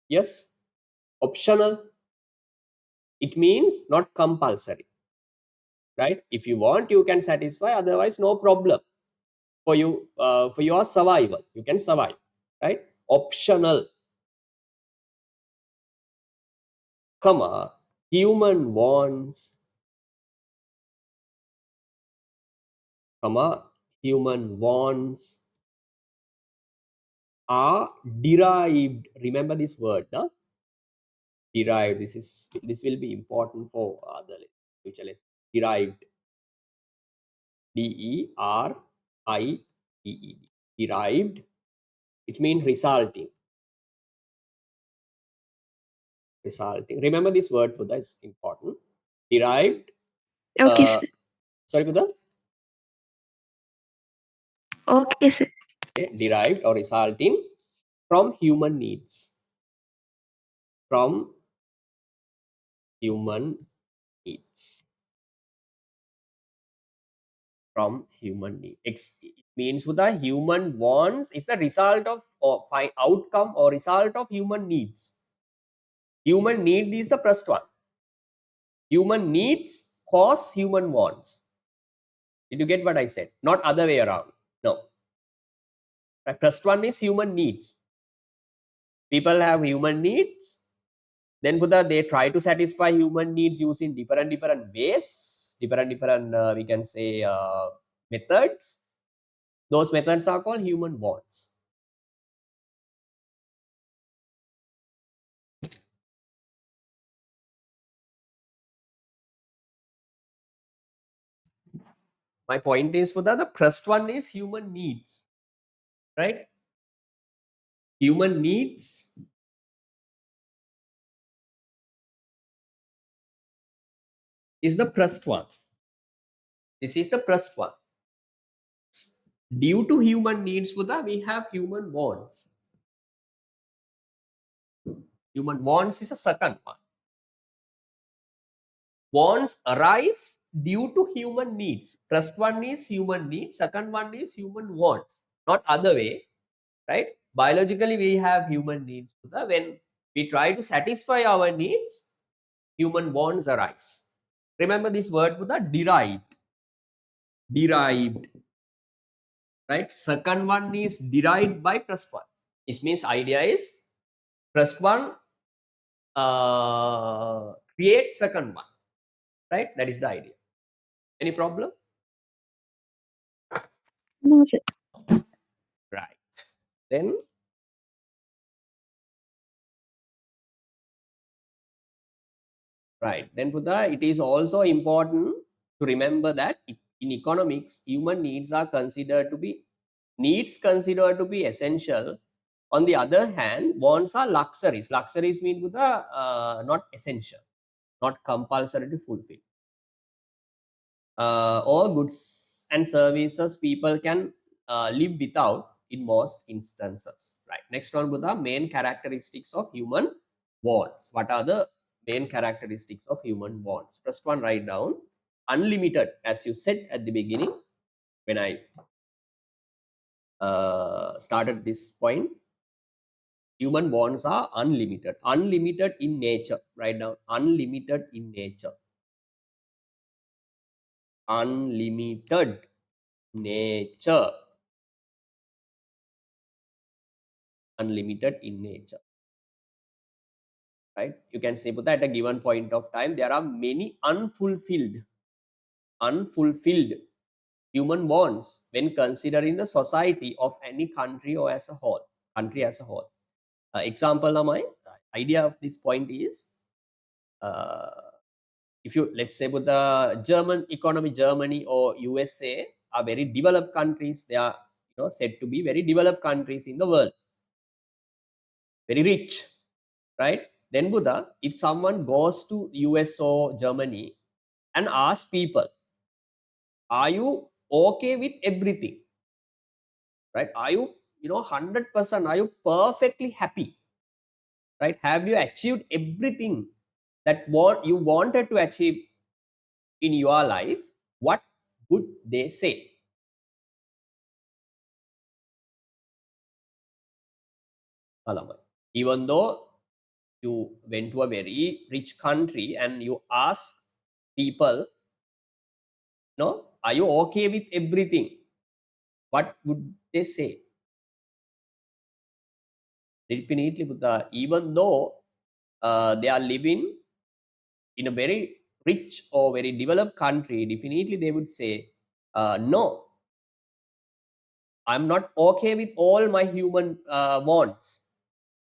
Yes, optional. It means not compulsory, right? If you want, you can satisfy. Otherwise, no problem for your survival. You can survive, right? Optional, comma, human wants, comma, human wants are derived. Remember this word, huh? Derived. This will be important for the future lesson. Derived. D-E-R-I-E-E-D. Derived. It means resulting. Resulting. Remember this word, Buddha, is important. Derived.
Okay,
Uh,
sir.
sorry, Buddha.
Okay, sir.
Derived or resulting from human needs. From human needs. From human need. It means the human wants is the result of or outcome or result of human needs. Human need is the first one. Human needs cause human wants. Did you get what I said? Not other way around. No. The first one is human needs. People have human needs. Then Buddha, they try to satisfy human needs using different ways, different we can say methods. Those methods are called human wants. My point is, Buddha, the first one is human needs, right? Human needs is the first one. This is the first one. Due to human needs, Buddha, we have human wants. Human wants is a second one. Wants arise due to human needs. First one is human needs. Second one is human wants. Not other way, right? Biologically, we have human needs. Buddha. When we try to satisfy our needs, human wants arise. Remember this word, Buddha, derived. Derived, right? Second one is derived by first one. This means idea is first one create second one, right? That is the idea. Any problem?
No, sir.
Right. Then right. Then Buddha, it is also important to remember that in economics, human needs are considered to be essential. On the other hand, wants are luxuries. Luxuries mean Buddha not essential, not compulsory to fulfill. Or goods and services people can live without in most instances. Right. Next one, Buddha, main characteristics of human wants. What are the main characteristics of human wants? First one, write down unlimited, as you said at the beginning when I started this point. Human wants are unlimited. Unlimited in nature. Write down unlimited in nature. Unlimited nature. Unlimited in nature, right? You can say that at a given point of time there are many unfulfilled human wants when considering the society of any country or as a whole. Example, my idea of this point is uh, if you, let's say, with the German economy, Germany or USA are very developed countries. They are said to be very developed countries in the world, very rich, right? Then Buddha, if someone goes to US or Germany and asks people, are you okay with everything, right? Are you 100%, are you perfectly happy, right? Have you achieved everything that what you wanted to achieve in your life? What would they say? Even though you went to a very rich country and you ask people, no, are you okay with everything? What would they say? Definitely, Buddha, even though they are living in a very rich or very developed country, definitely they would say, no, I'm not okay with all my human wants,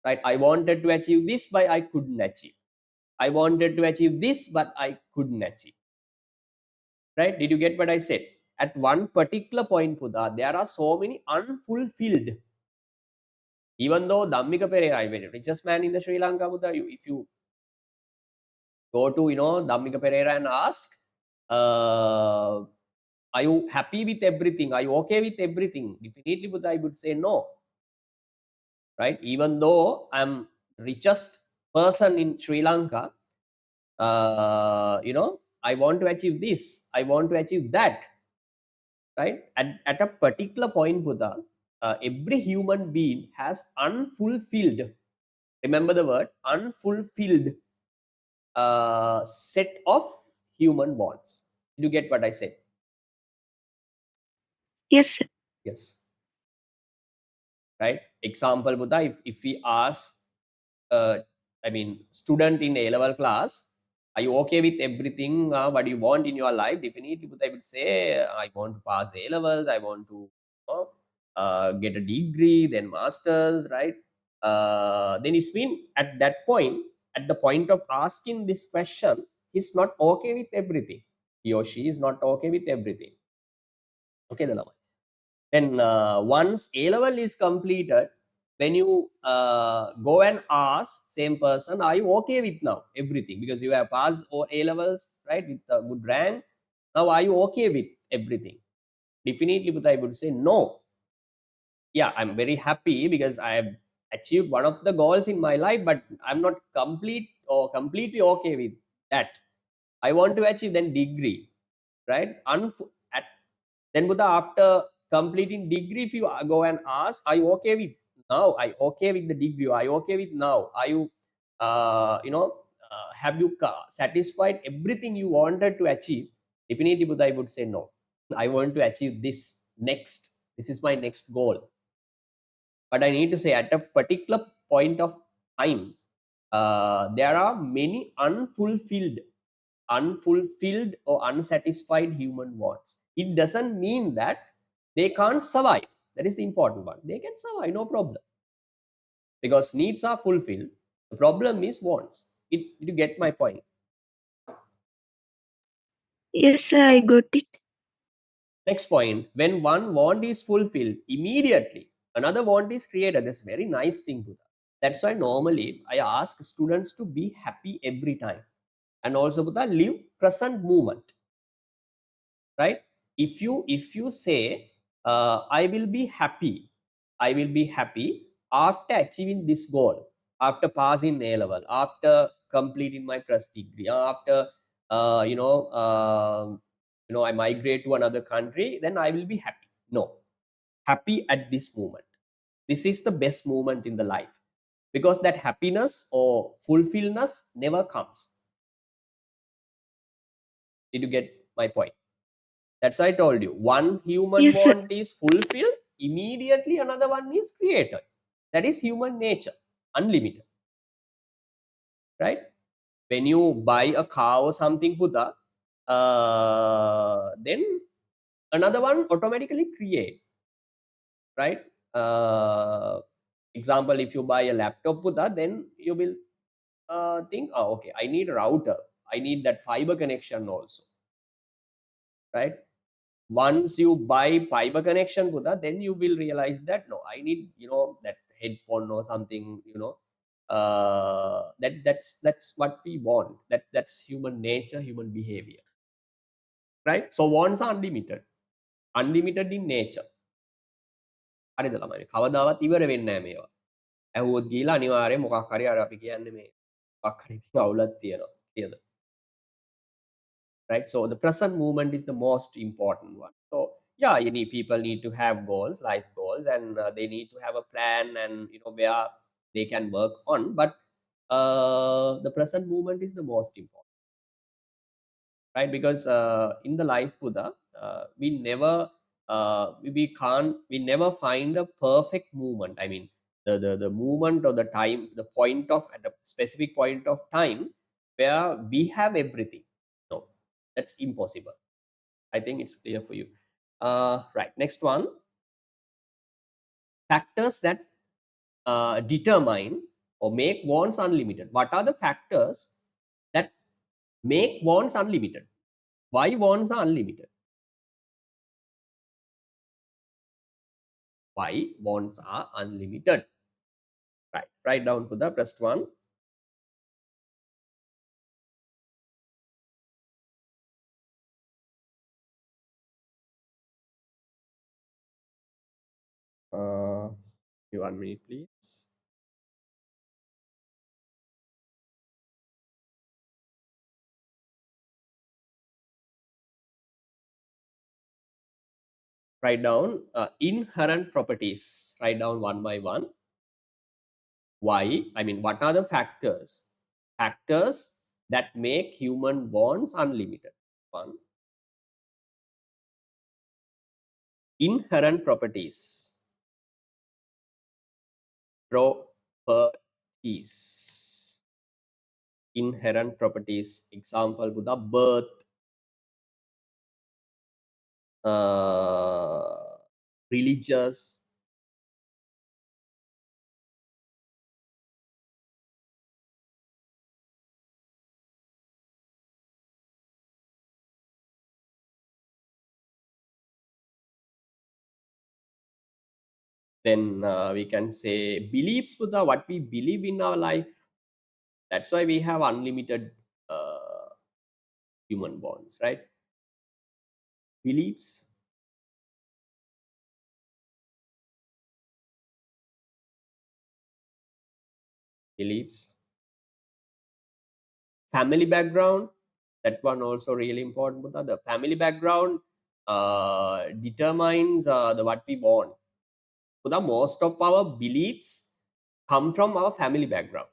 right? I wanted to achieve this, but I couldn't achieve. I wanted to achieve this, but I couldn't achieve. Right? Did you get what I said? At one particular point, Buddha, there are so many unfulfilled. Even though Dhammika Pereira, the richest man in the Sri Lanka, Buddha, if you go to Dhammika Pereira and ask, are you happy with everything? Are you okay with everything? Definitely, Buddha, I would say no. Right? Even though I'm richest person in Sri Lanka, I want to achieve this, I want to achieve that, right? At a particular point, Buddha, every human being has unfulfilled, remember the word unfulfilled, set of human wants. Did you get what I said?
Yes, sir.
Yes. Right? Example, Buddha, if we ask student in A level class, are you okay with everything? What do you want in your life? Definitely, Buddha, I would say, I want to pass A levels, I want to get a degree, then masters, right? Then it's been at that point, at the point of asking this question, he's not okay with everything. He or she is not okay with everything. Okay, then once A level is completed, when you go and ask same person, are you okay with now everything, because you have passed or A levels, right, with a good rank? Now are you okay with everything? Definitely, but I would say no. Yeah, I'm very happy because I have achieved one of the goals in my life, but I'm not completely okay with that. I want to achieve then degree, right? Then Buddha, after completing degree, if you go and ask, are you okay with now? Are you okay with the degree? Are you okay with now? Are you, have you satisfied everything you wanted to achieve? Definitely, Buddha, I would say no. I want to achieve this next. This is my next goal. But I need to say, at a particular point of time, there are many unfulfilled or unsatisfied human wants. It doesn't mean that they can't survive. That is the important one. They can survive, no problem, because needs are fulfilled. The problem is wants. You get my point?
Yes, sir, I got it.
Next point, when one want is fulfilled, immediately another want is created. That's very nice thing, Buddha. That's why normally I ask students to be happy every time, and also Buddha, live present moment. Right? If you say, I will be happy, I will be happy after achieving this goal, after passing A level, after completing my first degree, after I migrate to another country, then I will be happy. No, happy at this moment. This is the best moment in the life, because that happiness or fulfillness never comes. Did you get my point? That's why I told you. One human
Yes, sir.
want is fulfilled, immediately another one is created. That is human nature, unlimited. Right? When you buy a car or something, Buddha, then another one automatically creates. Right? Example, if you buy a laptop, Buddha, then you will think, oh, okay, I need a router. I need that fiber connection also. Right? once you buy fiber connection, Buddha, then you will realize that no, I need, that headphone or something, that's what we want. That's human nature, human behavior, right? So wants are unlimited in nature. හරිද ළමයි? කවදාවත් ඉවර වෙන්නේ නැහැ මේවා. ඇහුවොත් ගිහලා අනිවාර්යෙන් මොකක් හරි අර අපි කියන්නේ මේ මොකක් හරි ඉතින් අවුලක් තියෙනවා. නේද? Right? So the present movement is the most important one. So yeah, people need to have goals, life goals, and they need to have a plan and where they can work on. But the present movement is the most important, right? Because in the life, Buddha, we never we never find a perfect movement. I mean, the movement or the time, the point of at a specific point of time where we have everything. No, that's impossible. I think it's clear for you. Right. Next one. Factors that determine or make wants unlimited. What are the factors that make wants unlimited? Why wants are unlimited? Why wants are unlimited? Right. Write down to the first one. Give 1 minute, please. Write down inherent properties. Write down one by one. Why? I mean, what are the factors? Factors that make human bonds unlimited. One. Inherent properties. Properties. Inherent properties. Example, Buddha, birth, religious, then we can say beliefs, Buddha, what we believe in our life. That's why we have unlimited human bonds, right? Beliefs, family background, that one also really important, Buddha. The family background determines the what we want. Buddha, most of our beliefs come from our family background.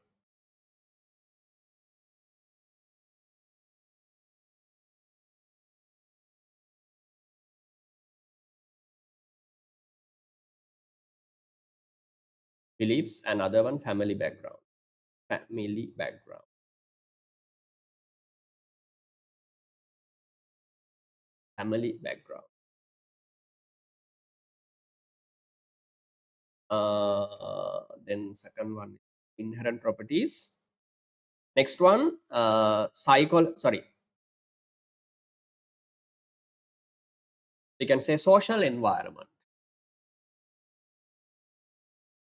Beliefs and other one family background. Family background. Family background. Then second one, inherent properties. Next one, we can say social environment.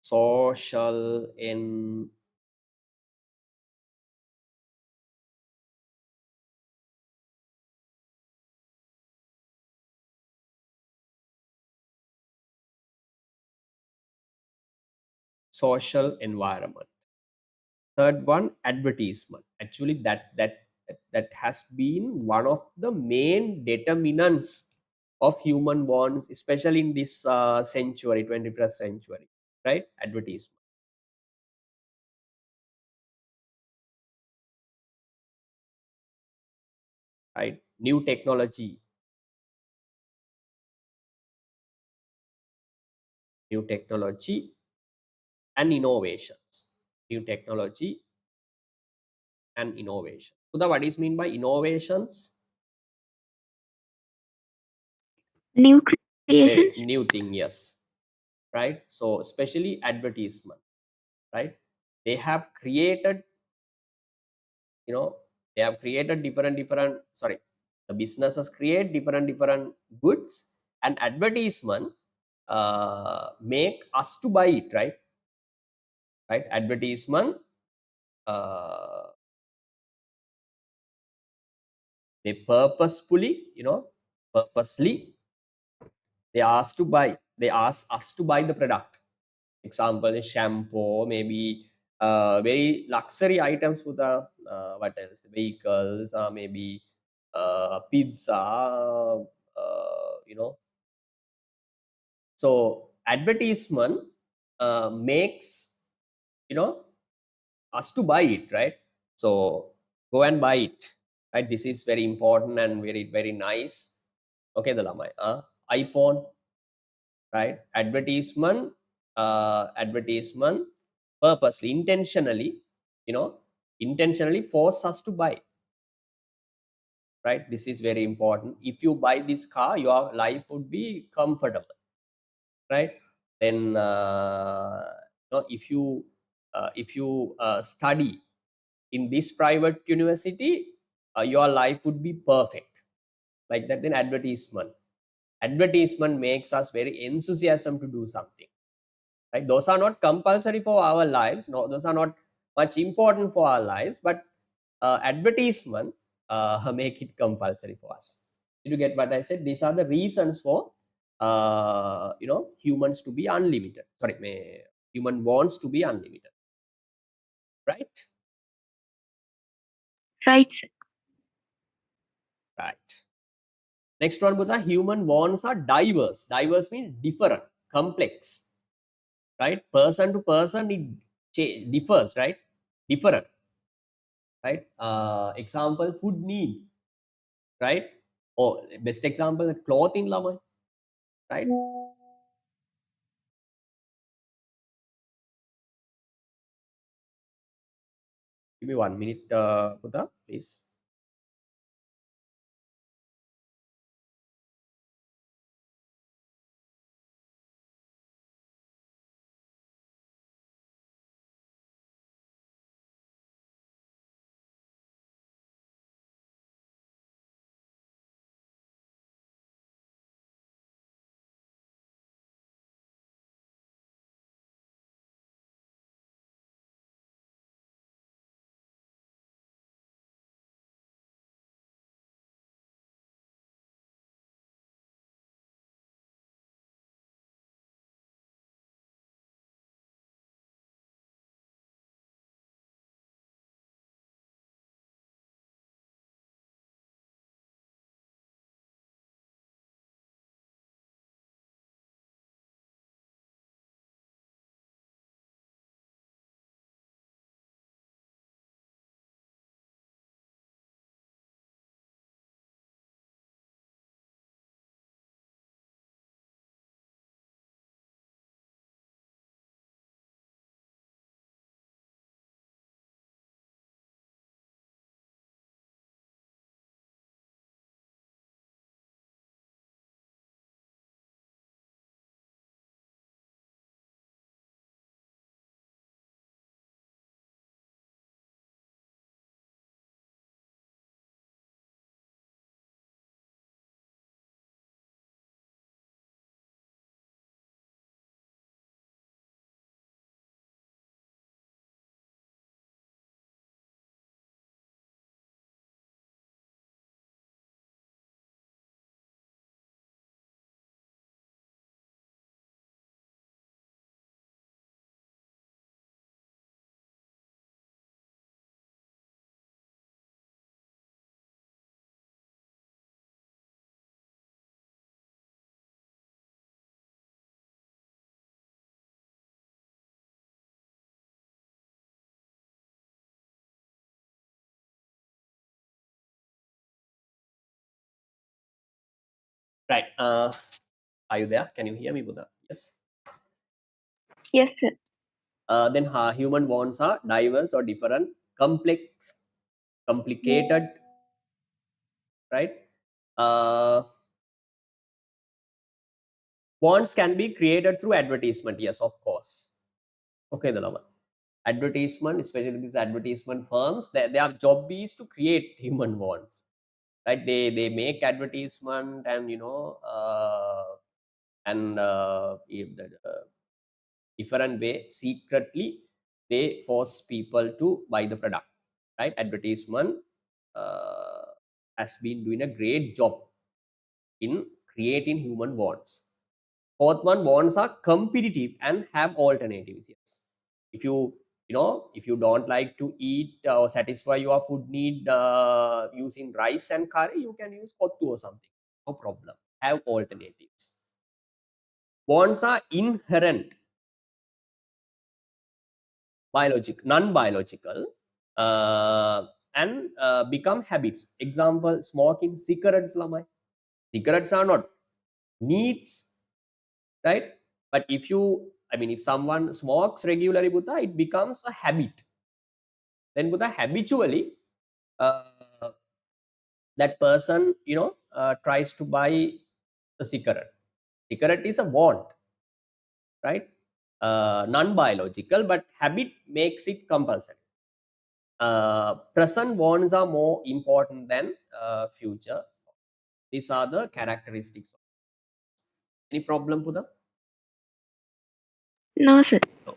Social environment. Social environment. Third one, advertisement. Actually, that has been one of the main determinants of human bonds, especially in this century, 21st century, right? Advertisement. Right? New technology. New technology and innovations. New technology and innovation. Sudha, what is mean by innovations?
New creations.
New thing, yes. Right? So especially advertisement, right? They have created, they have created different, the The businesses create different goods, and advertisement make us to buy it, right? Advertisement, they purposefully, purposely, they ask us to buy the product. Example is shampoo, maybe very luxury items with the what else, vehicles, maybe pizza, so advertisement makes, us to buy it, right? So go and buy it, right? This is very important and very nice. Okay, the lamai iPhone, right? Advertisement purposely, intentionally force us to buy, right? This is very important. If you buy this car, your life would be comfortable, right? Then if you study in this private university, your life would be perfect, like that. Then advertisement makes us very enthusiasm to do something, right? Those are not compulsory for our lives, no, those are not much important for our lives, but advertisement make it compulsory for us. Did you get what I said? These are the reasons for humans to be unlimited. Sorry, human wants to be unlimited, right?
Right.
Right. Next one, Buddha, human wants are diverse. Diverse means different, complex, right? Person to person, it differs, right? Different, right? Example, food need, right? Or best example, clothing lama, right? Give me 1 minute, Buddha, please. Right. Are you there? Can you hear me, Buddha? Yes.
Yes, sir.
Then human wants are diverse or different, complex, complicated, right? Wants can be created through advertisement. Yes, of course. Okay, the lama. Advertisement, especially these advertisement firms, their job is to create human wants. right? They make advertisement, and if different way secretly they force people to buy the product, right? Advertisement has been doing a great job in creating human wants. Fourth one, wants are competitive and have alternatives. Yes, if if you don't like to eat or satisfy your food need using rice and curry, you can use kottu or something, no problem. Have alternatives. Wants are inherent, non-biological, and become habits. Example, smoking cigarettes lamai. Cigarettes are not needs, right? But if you, I mean, if someone smokes regularly, Buddha, it becomes a habit. Then Buddha, habitually, uh, that person, tries to buy a cigarette. Cigarette is a want, right? Non-biological, but habit makes it compulsory. Present wants are more important than future. These are the characteristics. Any problem, Buddha?
No, sir.
No.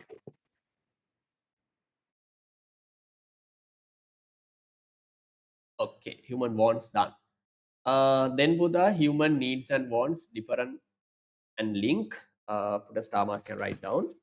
Okay, human wants done. Then Buddha, human needs and wants different and link. Put a star marker right down.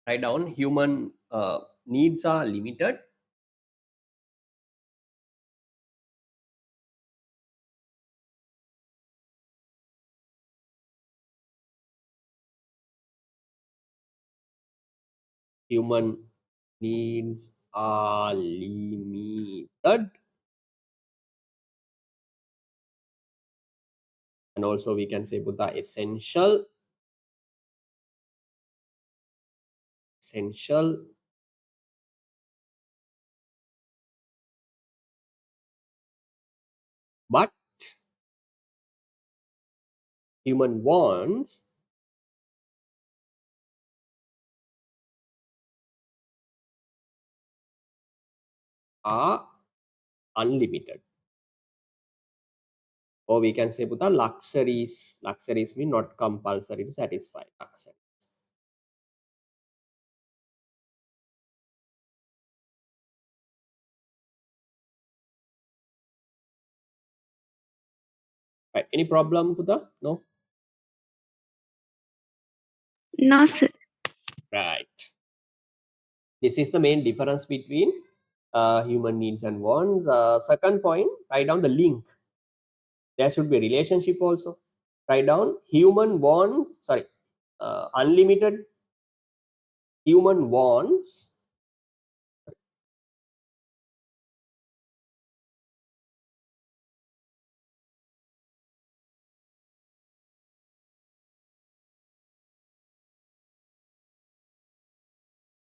Write down human needs are limited. Human needs are limited. And also we can say Buddha essential. Essential. But human wants are unlimited. Or we can say Buddha luxuries. Luxuries mean not compulsory to satisfy luxuries. Right. Any problem, Buddha? No?
No, sir.
Right. This is the main difference between human needs and wants. Second point, write down the link. There should be a relationship also. Write down human wants, sorry, unlimited human wants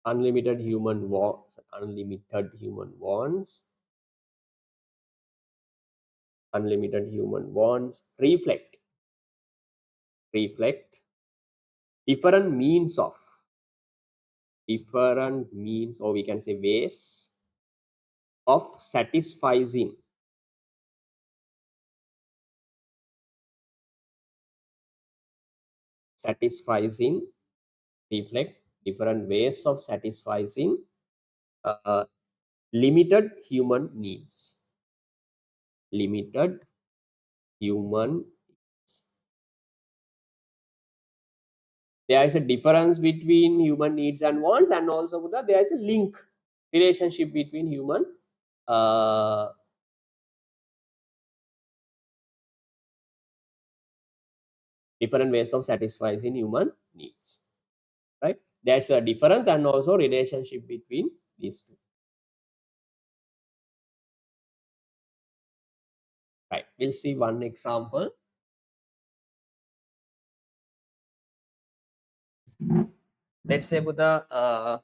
unlimited human wants, unlimited human wants, unlimited human wants, reflect different means of, different means, or we can say ways of satisfying, reflect different ways of satisfying uh, limited human needs. Limited human needs. There is a difference between human needs and wants, and also Buddha, there is a link relationship between human uh, different ways of satisfying human needs. Right? There's a difference and also relationship between these two. Right. We'll see one example. Let's say Buddha,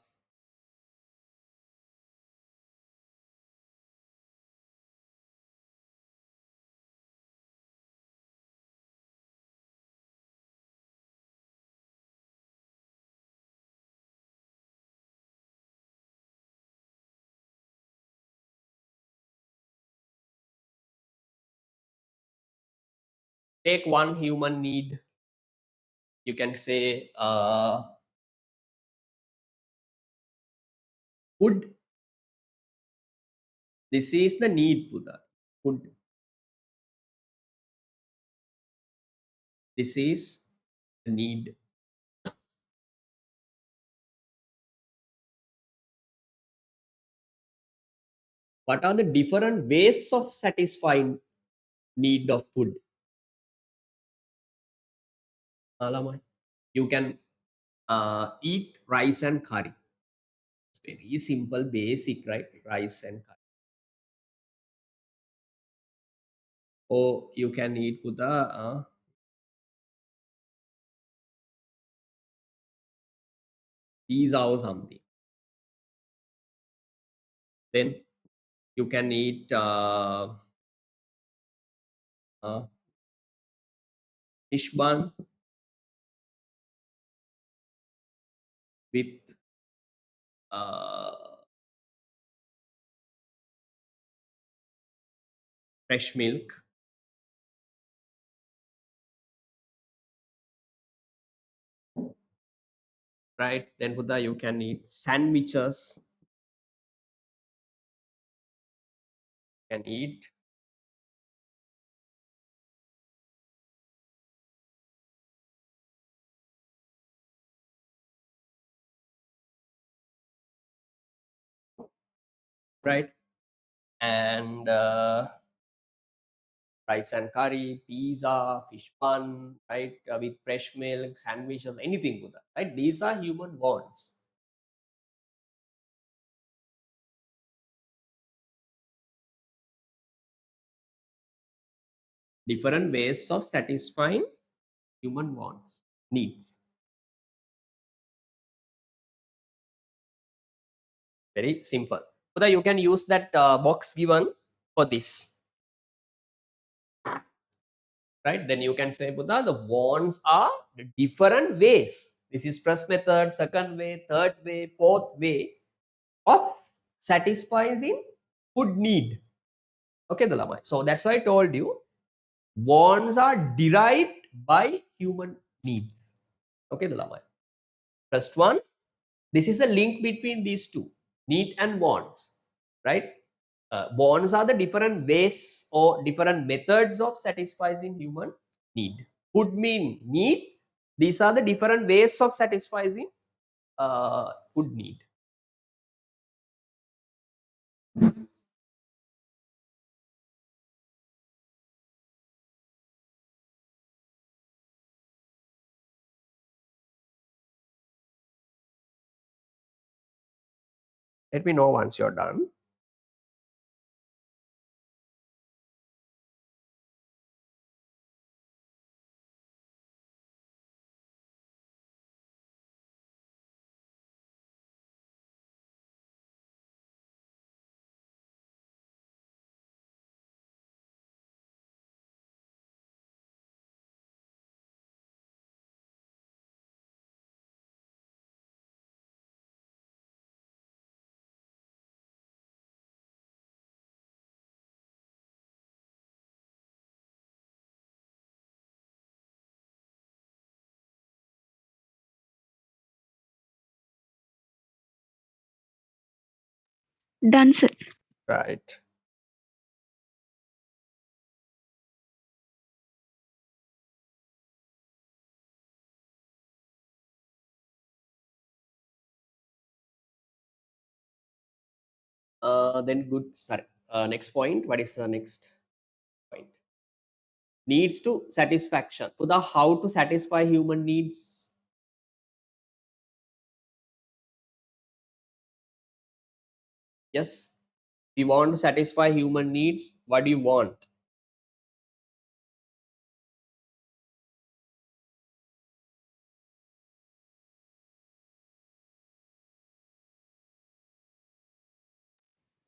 take one human need. You can say food. This is the need, Buddha. Food. This is the need. What are the different ways of satisfying need of food? Alamai. You can eat rice and curry. It's very simple, basic, right? Rice and curry. Or you can eat Buddha pizza or something. Then you can eat fish bun with fresh milk. Right? Then Buddha, you can eat sandwiches. You can eat right, and rice and curry, pizza, fish bun, right, with fresh milk, sandwiches, anything Buddha, right? These are human wants. Different ways of satisfying human wants, needs. Very simple. Buddha, you can use that box given for this, right? Then you can say, Buddha, the wants are the different ways. This is first method, second way, third way, fourth way of satisfying food need. Okay, the Lamai. So that's why I told you wants are derived by human needs. Okay, the Lamai. First one, this is a link between these two, need and wants, right? Wants are the different ways or different methods of satisfying human need. Food mean need. These are the different ways of satisfying food need. Let me know once you're done.
Done, sir.
Right. Then good. Sorry. Next point. What is the next point? Needs to satisfaction. Buddha, how to satisfy human needs? Yes. We want to satisfy human needs. What do you want?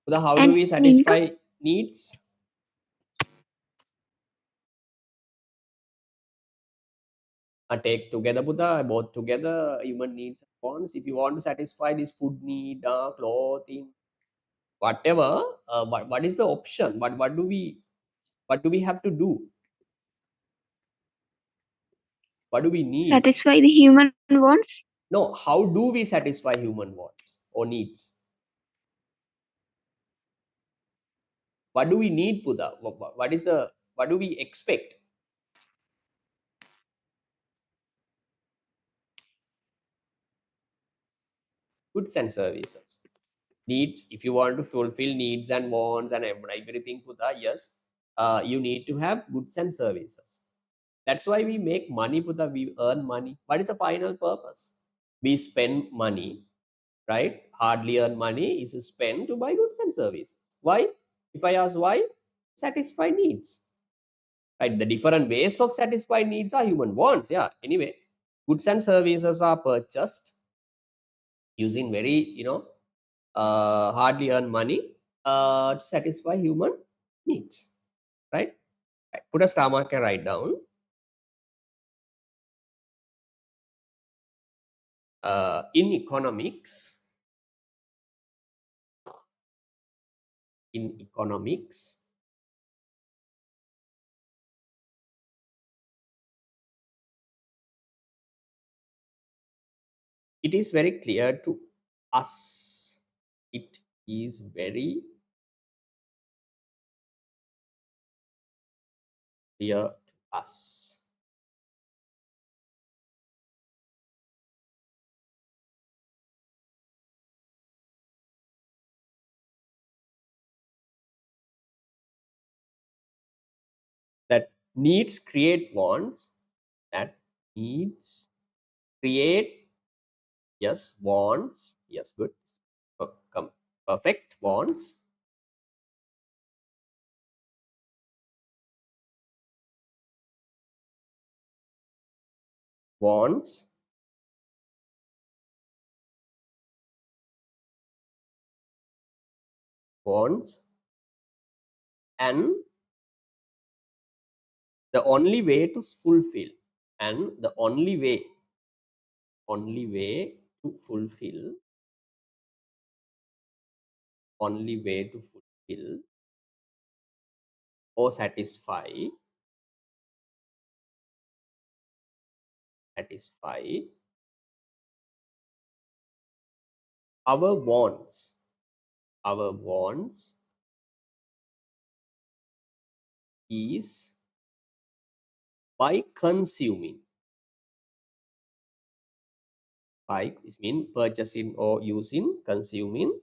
Buddha, how do
And
we
income.
satisfy needs? Take together, Buddha, both together, human needs and wants. If you want to satisfy this food need, clothing, whatever, what is the option? What do we have to do? What do we need?
Satisfy the human wants.
No, how do we satisfy human wants or needs? What do we need, Buddha? What do we expect? Goods and services. Needs, if you want to fulfill needs and wants and everything, Buddha, yes, you need to have goods and services. That's why we make money, Buddha. We earn money. What is the final purpose? We spend money, right? Hardly earn money is spent to buy goods and services. Why? If I ask why, satisfy needs, right? The different ways of satisfy needs are human wants. Yeah. Anyway, goods and services are purchased using very, hardly earn money to satisfy human needs, right? Right. Put a star mark and write down. In economics, in economics, it is very clear to us. It is very clear to us that needs create wants, that needs create, yes, wants, yes, good, come, perfect, wants, wants, wants, and the only way to fulfill, and the only way to fulfill, only way to fulfill or satisfy our wants, our wants is by consuming, by is mean purchasing or using, consuming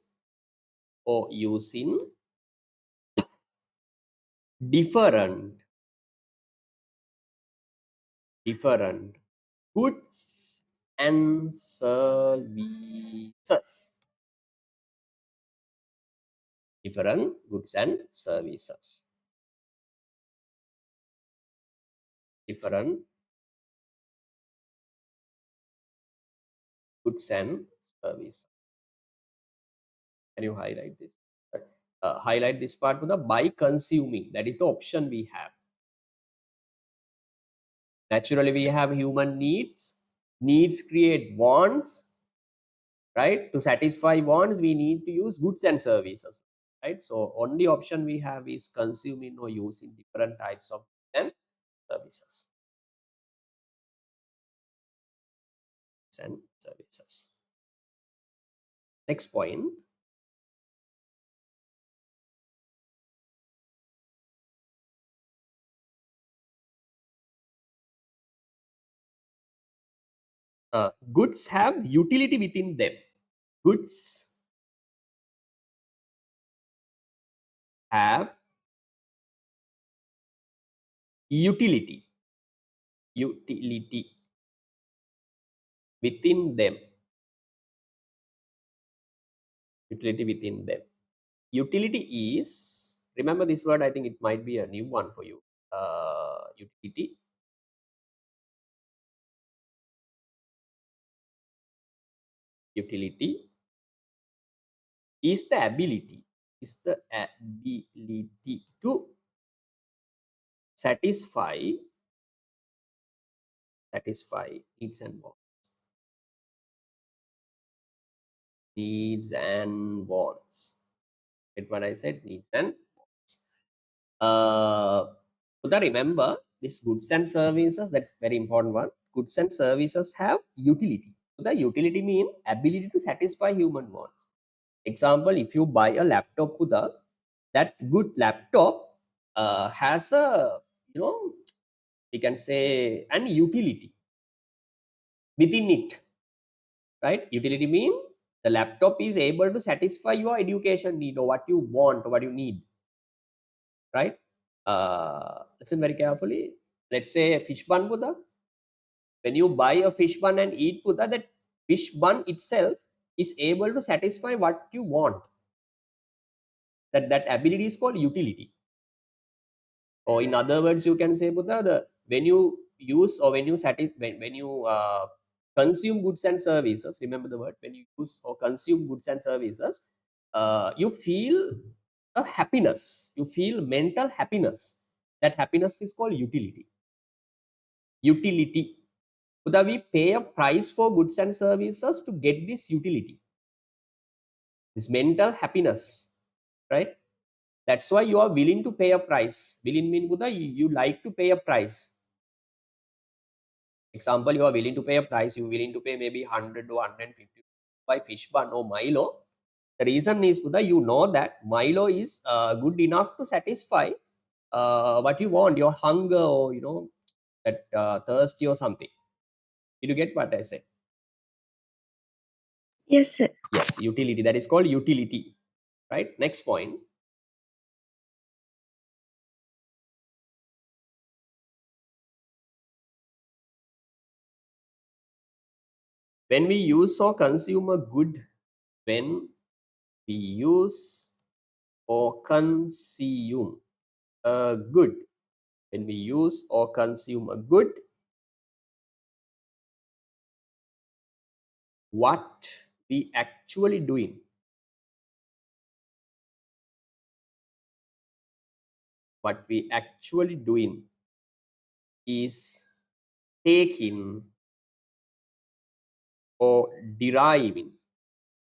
or using different goods and services, different goods and services, different goods and services. Can you highlight this? Highlight this part to the by consuming. That is the option we have. Naturally, we have human needs. Needs create wants, right? To satisfy wants, we need to use goods and services, right? So only option we have is consuming or using different types of goods and services. Goods and services. Next point. Goods have utility within them. Goods have utility within them, utility within them. Utility is, remember this word, I think it might be a new one for you. Utility, utility is the ability, is the ability to satisfy needs and wants. Needs and wants. Get what I said? Needs and wants. Buddha, remember this goods and services, that's very important one. Goods and services have utility. Buddha, utility mean ability to satisfy human wants. Example, if you buy a laptop, Buddha, that good laptop has a, you know, we can say an utility within it, right? Utility mean the laptop is able to satisfy your education need or what you want or what you need, right? Listen very carefully. Let's say a fish bun, Buddha. When you buy a fish bun and eat, Buddha, that fish bun itself is able to satisfy what you want. That ability is called utility. Or in other words, you can say, Buddha, when you use or when you when you consume goods and services, remember the word, when you use or consume goods and services, you feel a happiness, you feel mental happiness. That happiness is called utility. Utility. Buddha, we pay a price for goods and services to get this utility, this mental happiness, right? That's why you are willing to pay a price. Willing mean, Buddha, you like to pay a price. Example, you are willing to pay a price, you're willing to pay maybe 100 or 150 by fish bun or Milo. The reason is, Buddha, you know that Milo is good enough to satisfy what you want, your hunger or, you know, that thirsty or something. Did you get what I said?
Yes, sir.
Yes, utility. That is called utility, right? Next point. When we use or consume a good, when we use or consume a good, when we use or consume a good, what we actually doing, what we actually doing is taking or deriving,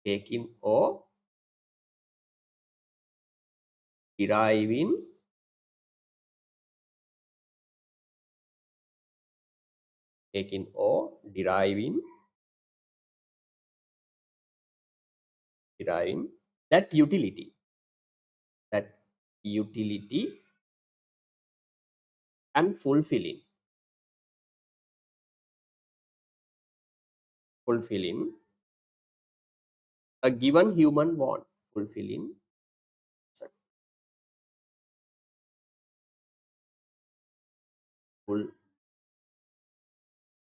taking or deriving taking or deriving that utility, that utility and fulfilling a given human want, fulfilling, sorry,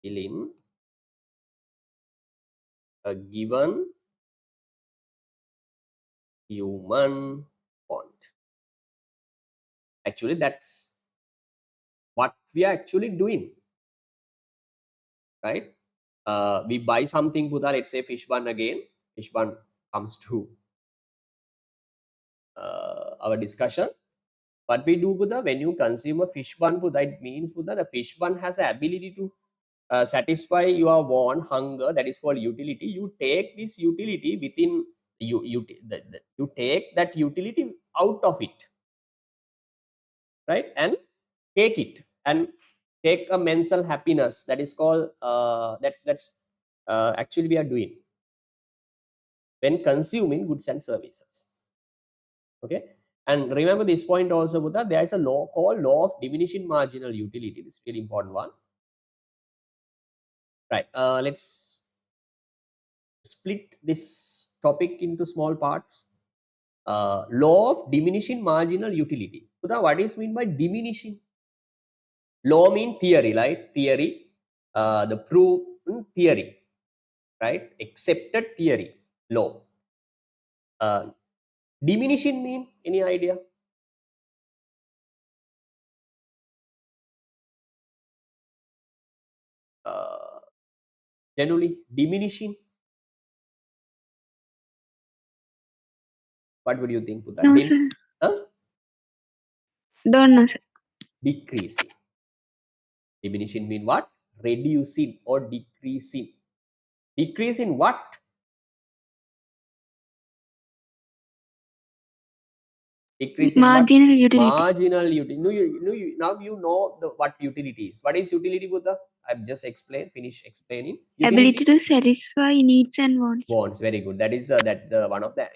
fulfilling a given human want. Actually, that's what we are actually doing, right? We buy something, Buddha, let's say fish bun again. Fish bun comes to our discussion. What we do, Buddha, when you consume a fish bun, Buddha, it means, Buddha, the fish bun has the ability to satisfy your want, hunger, that is called utility. You take this utility within you take that utility out of it, right? And take it and take a mental happiness, that is called that's actually we are doing when consuming goods and services. Okay, and remember this point also, Buddha, there is a law called law of diminishing marginal utility. This is really important one, right? Let's split this topic into small parts. Law of diminishing marginal utility. Buddha, what is mean by diminishing? Law mean theory, right? Theory, the proven theory, right? Accepted theory, law. Uh, Diminishing mean, any idea? Uh, Generally, diminishing. What would you think, Buddha?
No, sir.
Huh?
Don't know, sir.
Decreasing. Diminishing mean what? Reducing or decreasing. Decrease in what? Decrease in what?
Marginal utility.
Marginal utility. Now you know what utility is. What is utility, Buddha? I've just explained. Finish explaining.
Ability to satisfy needs and wants.
Wants. Very good. That is that one of the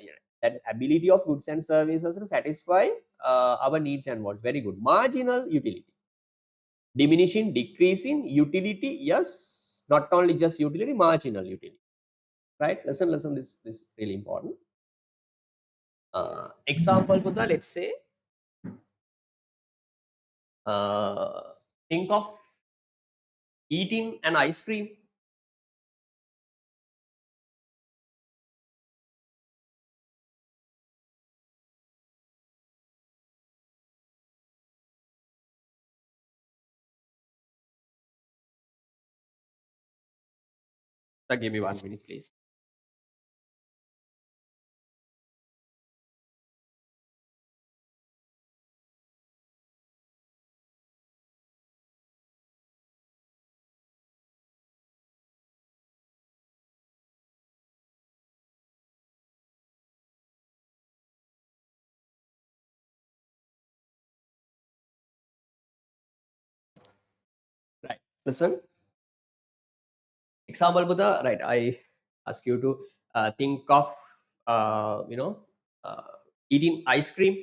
that's ability of goods and services to satisfy our needs and wants. Very good. Marginal utility. Diminishing, decreasing utility. Yes, not only just utility, marginal utility. Right? Listen. This is really important. Example, Buddha. Let's say. Think of eating an ice cream. Give me 1 minute, please. Right. Listen. Example, Buddha. Right. I ask you to think of, uh, you know, uh, eating ice cream.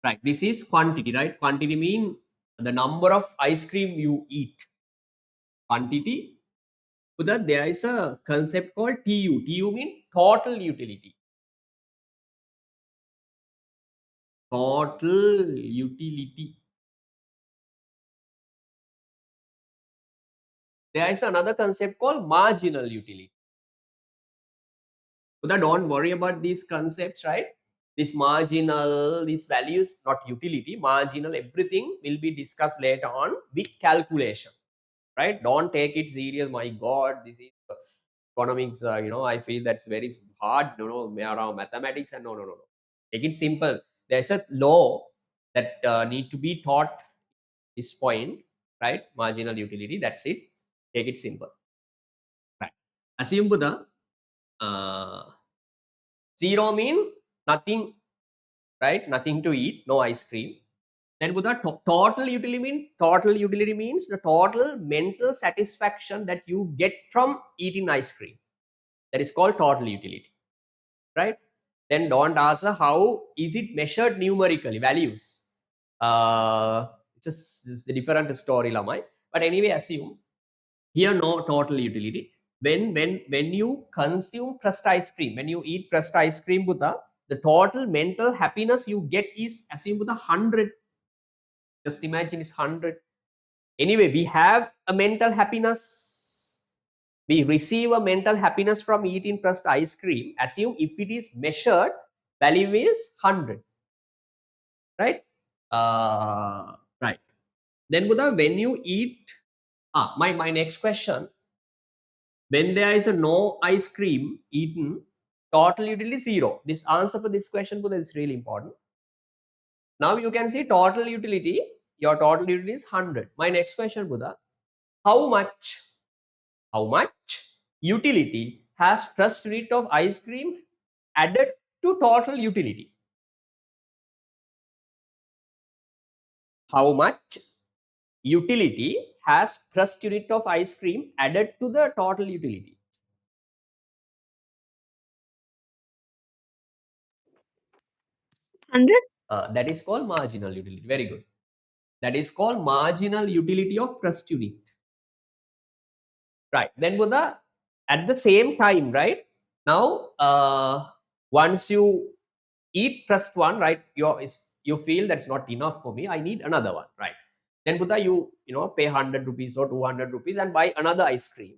Right. This is quantity, right? Quantity mean the number of ice cream you eat. Quantity. Buddha, there is a concept called TU. TU mean total utility. Total utility. There is another concept called marginal utility. Buddha, don't worry about these concepts, right? This marginal, these values, not utility, marginal, everything will be discussed later on with calculation, right? Don't take it serious. My God, this is economics. I feel that's very hard. Around mathematics and no. Take it simple. There's a law that need to be taught. This point, right? Marginal utility. That's it. Take it simple, right? Assume, Buddha. Zero mean nothing, right? Nothing to eat, no ice cream. Then Buddha, total utility means the total mental satisfaction that you get from eating ice cream. That is called total utility, right? Then don't ask how is it measured numerically, values. It's a different story, Lamai. But anyway, assume here no total utility. When you consume pressed ice cream, when you eat pressed ice cream, Buddha, the total mental happiness you get is assume Buddha 100. Just imagine it's 100. Anyway, we have a mental happiness. We receive a mental happiness from eating pressed ice cream. Assume if it is measured, value is 100. Right? Right. Then Buddha, when you eat, my next question. When there is a no ice cream eaten, total utility 0. This answer for this question, Buddha, is really important. Now you can see total utility. Your total utility is 100. My next question, Buddha, how much utility has first unit of ice cream added to total utility? How much utility has first unit of ice cream added to the total utility?
100.
That is called marginal utility. Very good. That is called marginal utility of pressed unit. Right. Then Buddha, at the same time, right? Now, once you eat pressed one, right? You feel that's not enough for me. I need another one, right? Then Buddha, you pay 100 rupees or 200 rupees and buy another ice cream.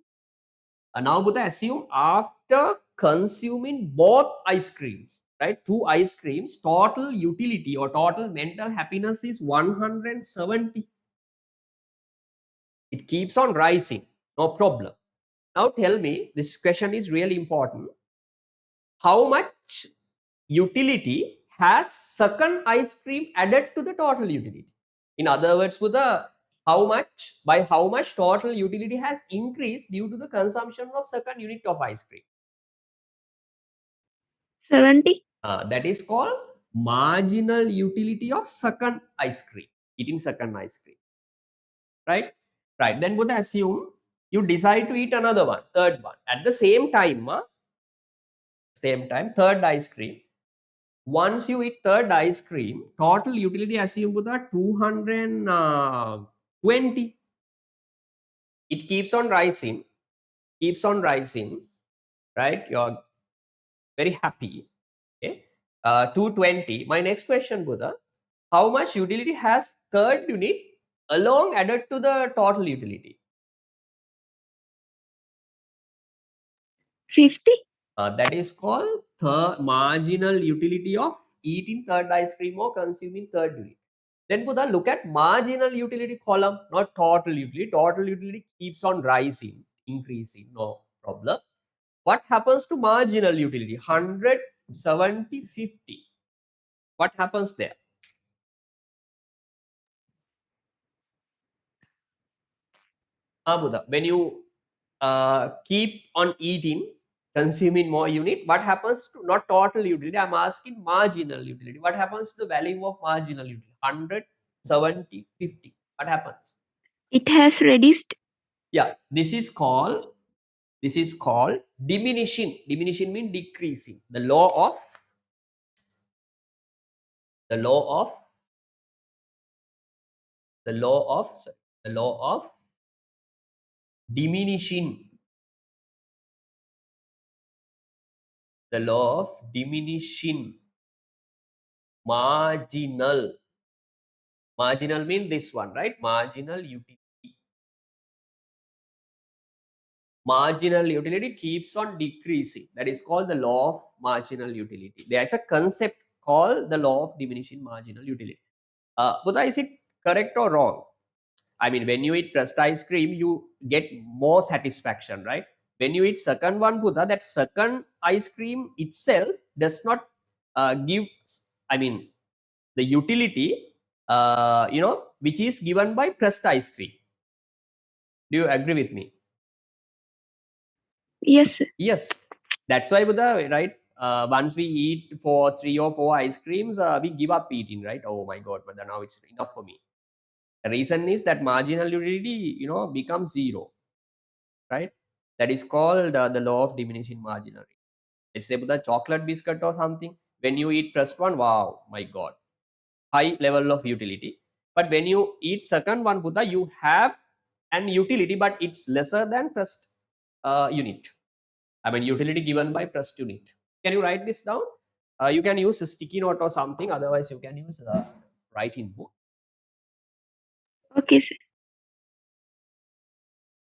And now Buddha, assume after consuming both ice creams, right? 2 ice creams, total utility or total mental happiness is 170. It keeps on rising, no problem. Now tell me, this question is really important. How much utility has second ice cream added to the total utility. In other words, Buddha, by how much total utility has increased due to the consumption of second unit of ice cream.
70.
That is called marginal utility of second ice cream, eating second ice cream. Right? Right. Then Buddha, assume you decide to eat another one, third one. At the same time, third ice cream. Once you eat third ice cream, total utility assume Buddha 220. It keeps on rising, right? You're very happy. Okay. 220. My next question, Buddha, how much utility has third unit along added to the total utility?
50.
That is called marginal utility of eating third ice cream or consuming third unit. Then Buddha, look at marginal utility column, not total utility. Total utility keeps on rising, increasing, no problem. What happens to marginal utility? 100, 70, 50. What happens there? Buddha, when you keep on eating, consuming more unit, what happens to not total utility? I'm asking marginal utility. What happens to the value of marginal utility? 100, 70, 50. What happens?
It has reduced.
Yeah, this is called diminishing. Diminishing means decreasing. The law of the law of the law of sorry, the law of diminishing. The law of diminishing. Marginal. Marginal means this one, right? Marginal utility. Marginal utility keeps on decreasing. That is called the law of marginal utility. There is a concept called the law of diminishing marginal utility. Buddha, is it correct or wrong? I mean, when you eat pressed ice cream, you get more satisfaction, right? When you eat second one, Buddha, that second ice cream itself does not give, I mean, the utility, which is given by pressed ice cream. Do you agree with me?
Yes, sir.
Yes. That's why, Buddha, right? Once we eat for 3 or 4 ice creams, we give up eating, right? Oh my God, but now it's enough for me. The reason is that marginal utility, becomes zero, right? That is called the law of diminishing marginal. Let's say the chocolate biscuit or something. When you eat first one, wow, my God, high level of utility. But when you eat second one, Buddha, you have an utility, but it's lesser than first unit. I mean, utility given by first unit. Can you write this down? You can use a sticky note or something. Otherwise, you can use writing book.
Okay, sir.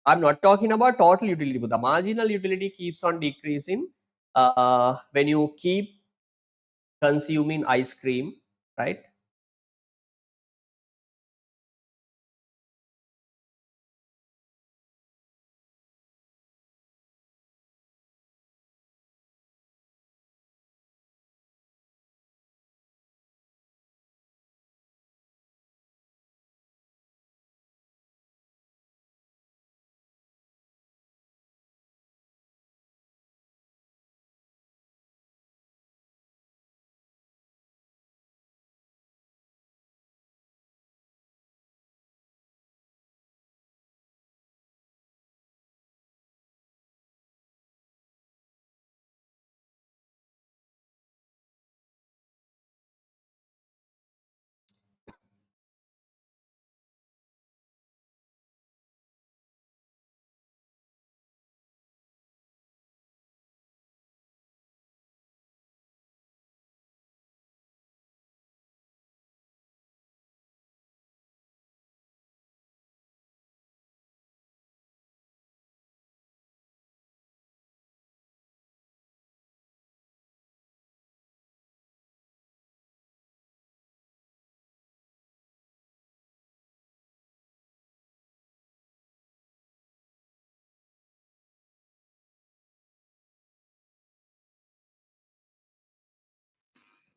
I'm not talking about total utility, but the marginal utility keeps on decreasing when you keep consuming ice cream, right?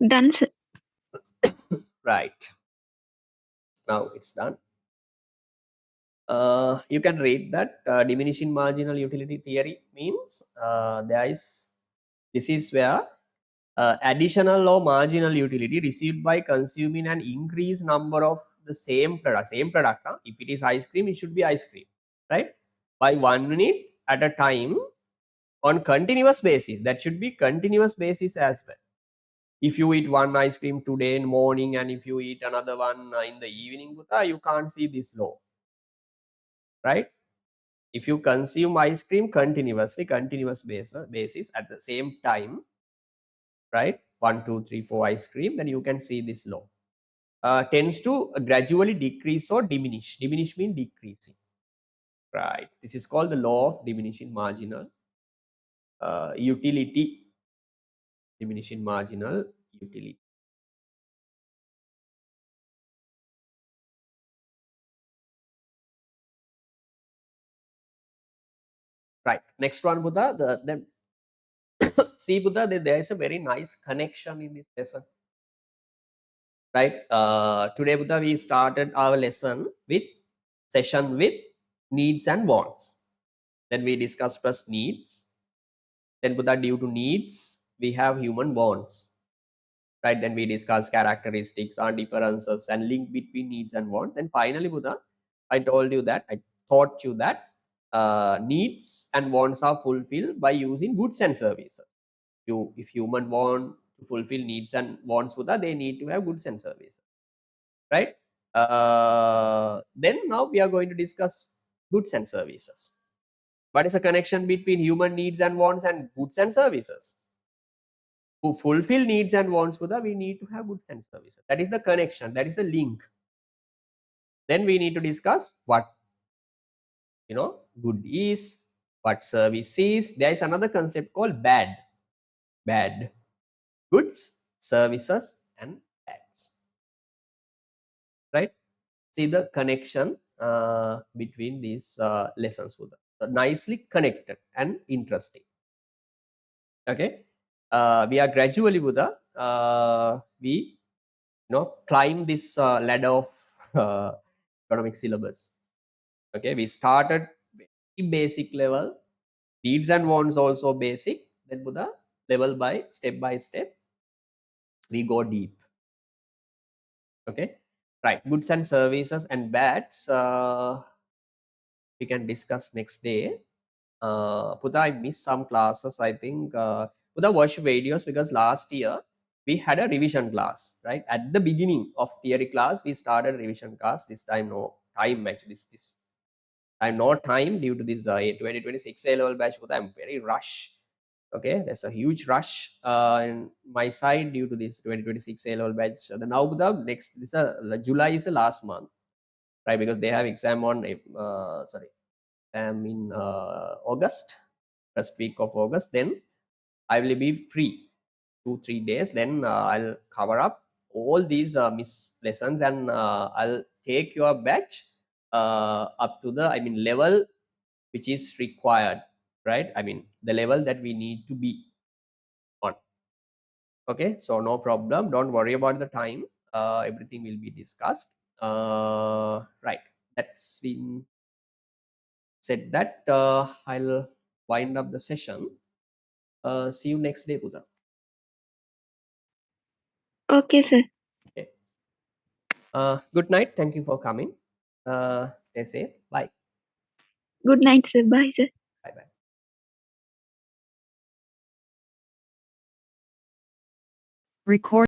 Done, sir.
Right. Now it's done. You can read that diminishing marginal utility theory means this is where additional or marginal utility received by consuming an increased number of the same product. If it is ice cream, it should be ice cream, right? By 1 minute at a time on continuous basis. That should be continuous basis as well. If you eat one ice cream today in morning and if you eat another one in the evening, you can't see this law, right? If you consume ice cream continuous basis at the same time, right? 1, 2, 3, 4 ice cream, then you can see this law. Tends to gradually decrease or diminish. Diminish means decreasing, right? This is called the law of diminishing marginal utility. Diminishing marginal utility. Right. Next one, Buddha. See, Buddha, there is a very nice connection in this lesson. Right. Today, Buddha, we started our lesson with session with needs and wants. Then we discussed first needs. Then, Buddha, due to needs, we have human wants. Right. Then we discuss characteristics and differences and link between needs and wants. Then finally, Buddha, I taught you that needs and wants are fulfilled by using goods and services. If human want to fulfill needs and wants, Buddha, they need to have goods and services, right? Then now we are going to discuss goods and services. What is the connection between human needs and wants and goods and services? To fulfill needs and wants, Buddha, we need to have goods and services. That is the connection. That is the link. Then we need to discuss what good is, what service is. There is another concept called bad. Goods, services, and bads. Right? See the connection between these lessons, Buddha. Nicely connected and interesting. Okay. We are gradually, Buddha, we climb this ladder of economic syllabus. Okay, we started very basic level, needs and wants also basic. Then Buddha, level by step, we go deep. Okay, right. Goods and services and bads. We can discuss next day. Buddha, I missed some classes. I think Buddha watch videos because last year we had a revision class, right? At the beginning of theory class, we started revision class. This time no time actually. This time no time due to this 2026 A level batch. Buddha, I'm very rush. Okay, there's a huge rush in my side due to this 2026 A level batch. The now Buddha next July is the last month, right? Because they have exam on in August, first week of August. Then I will be free 2-3 days. Then I'll cover up all these missed lessons and I'll take your batch up to the level which is required, right? The level that we need to be on. Okay, so no problem. Don't worry about the time. Everything will be discussed. Right, that's been said. That I'll wind up the session. See you next day, Buddha.
Okay, sir.
Okay. Good night. Thank you for coming. Stay safe. Bye.
Good night, sir. Bye, sir.
Bye.
Record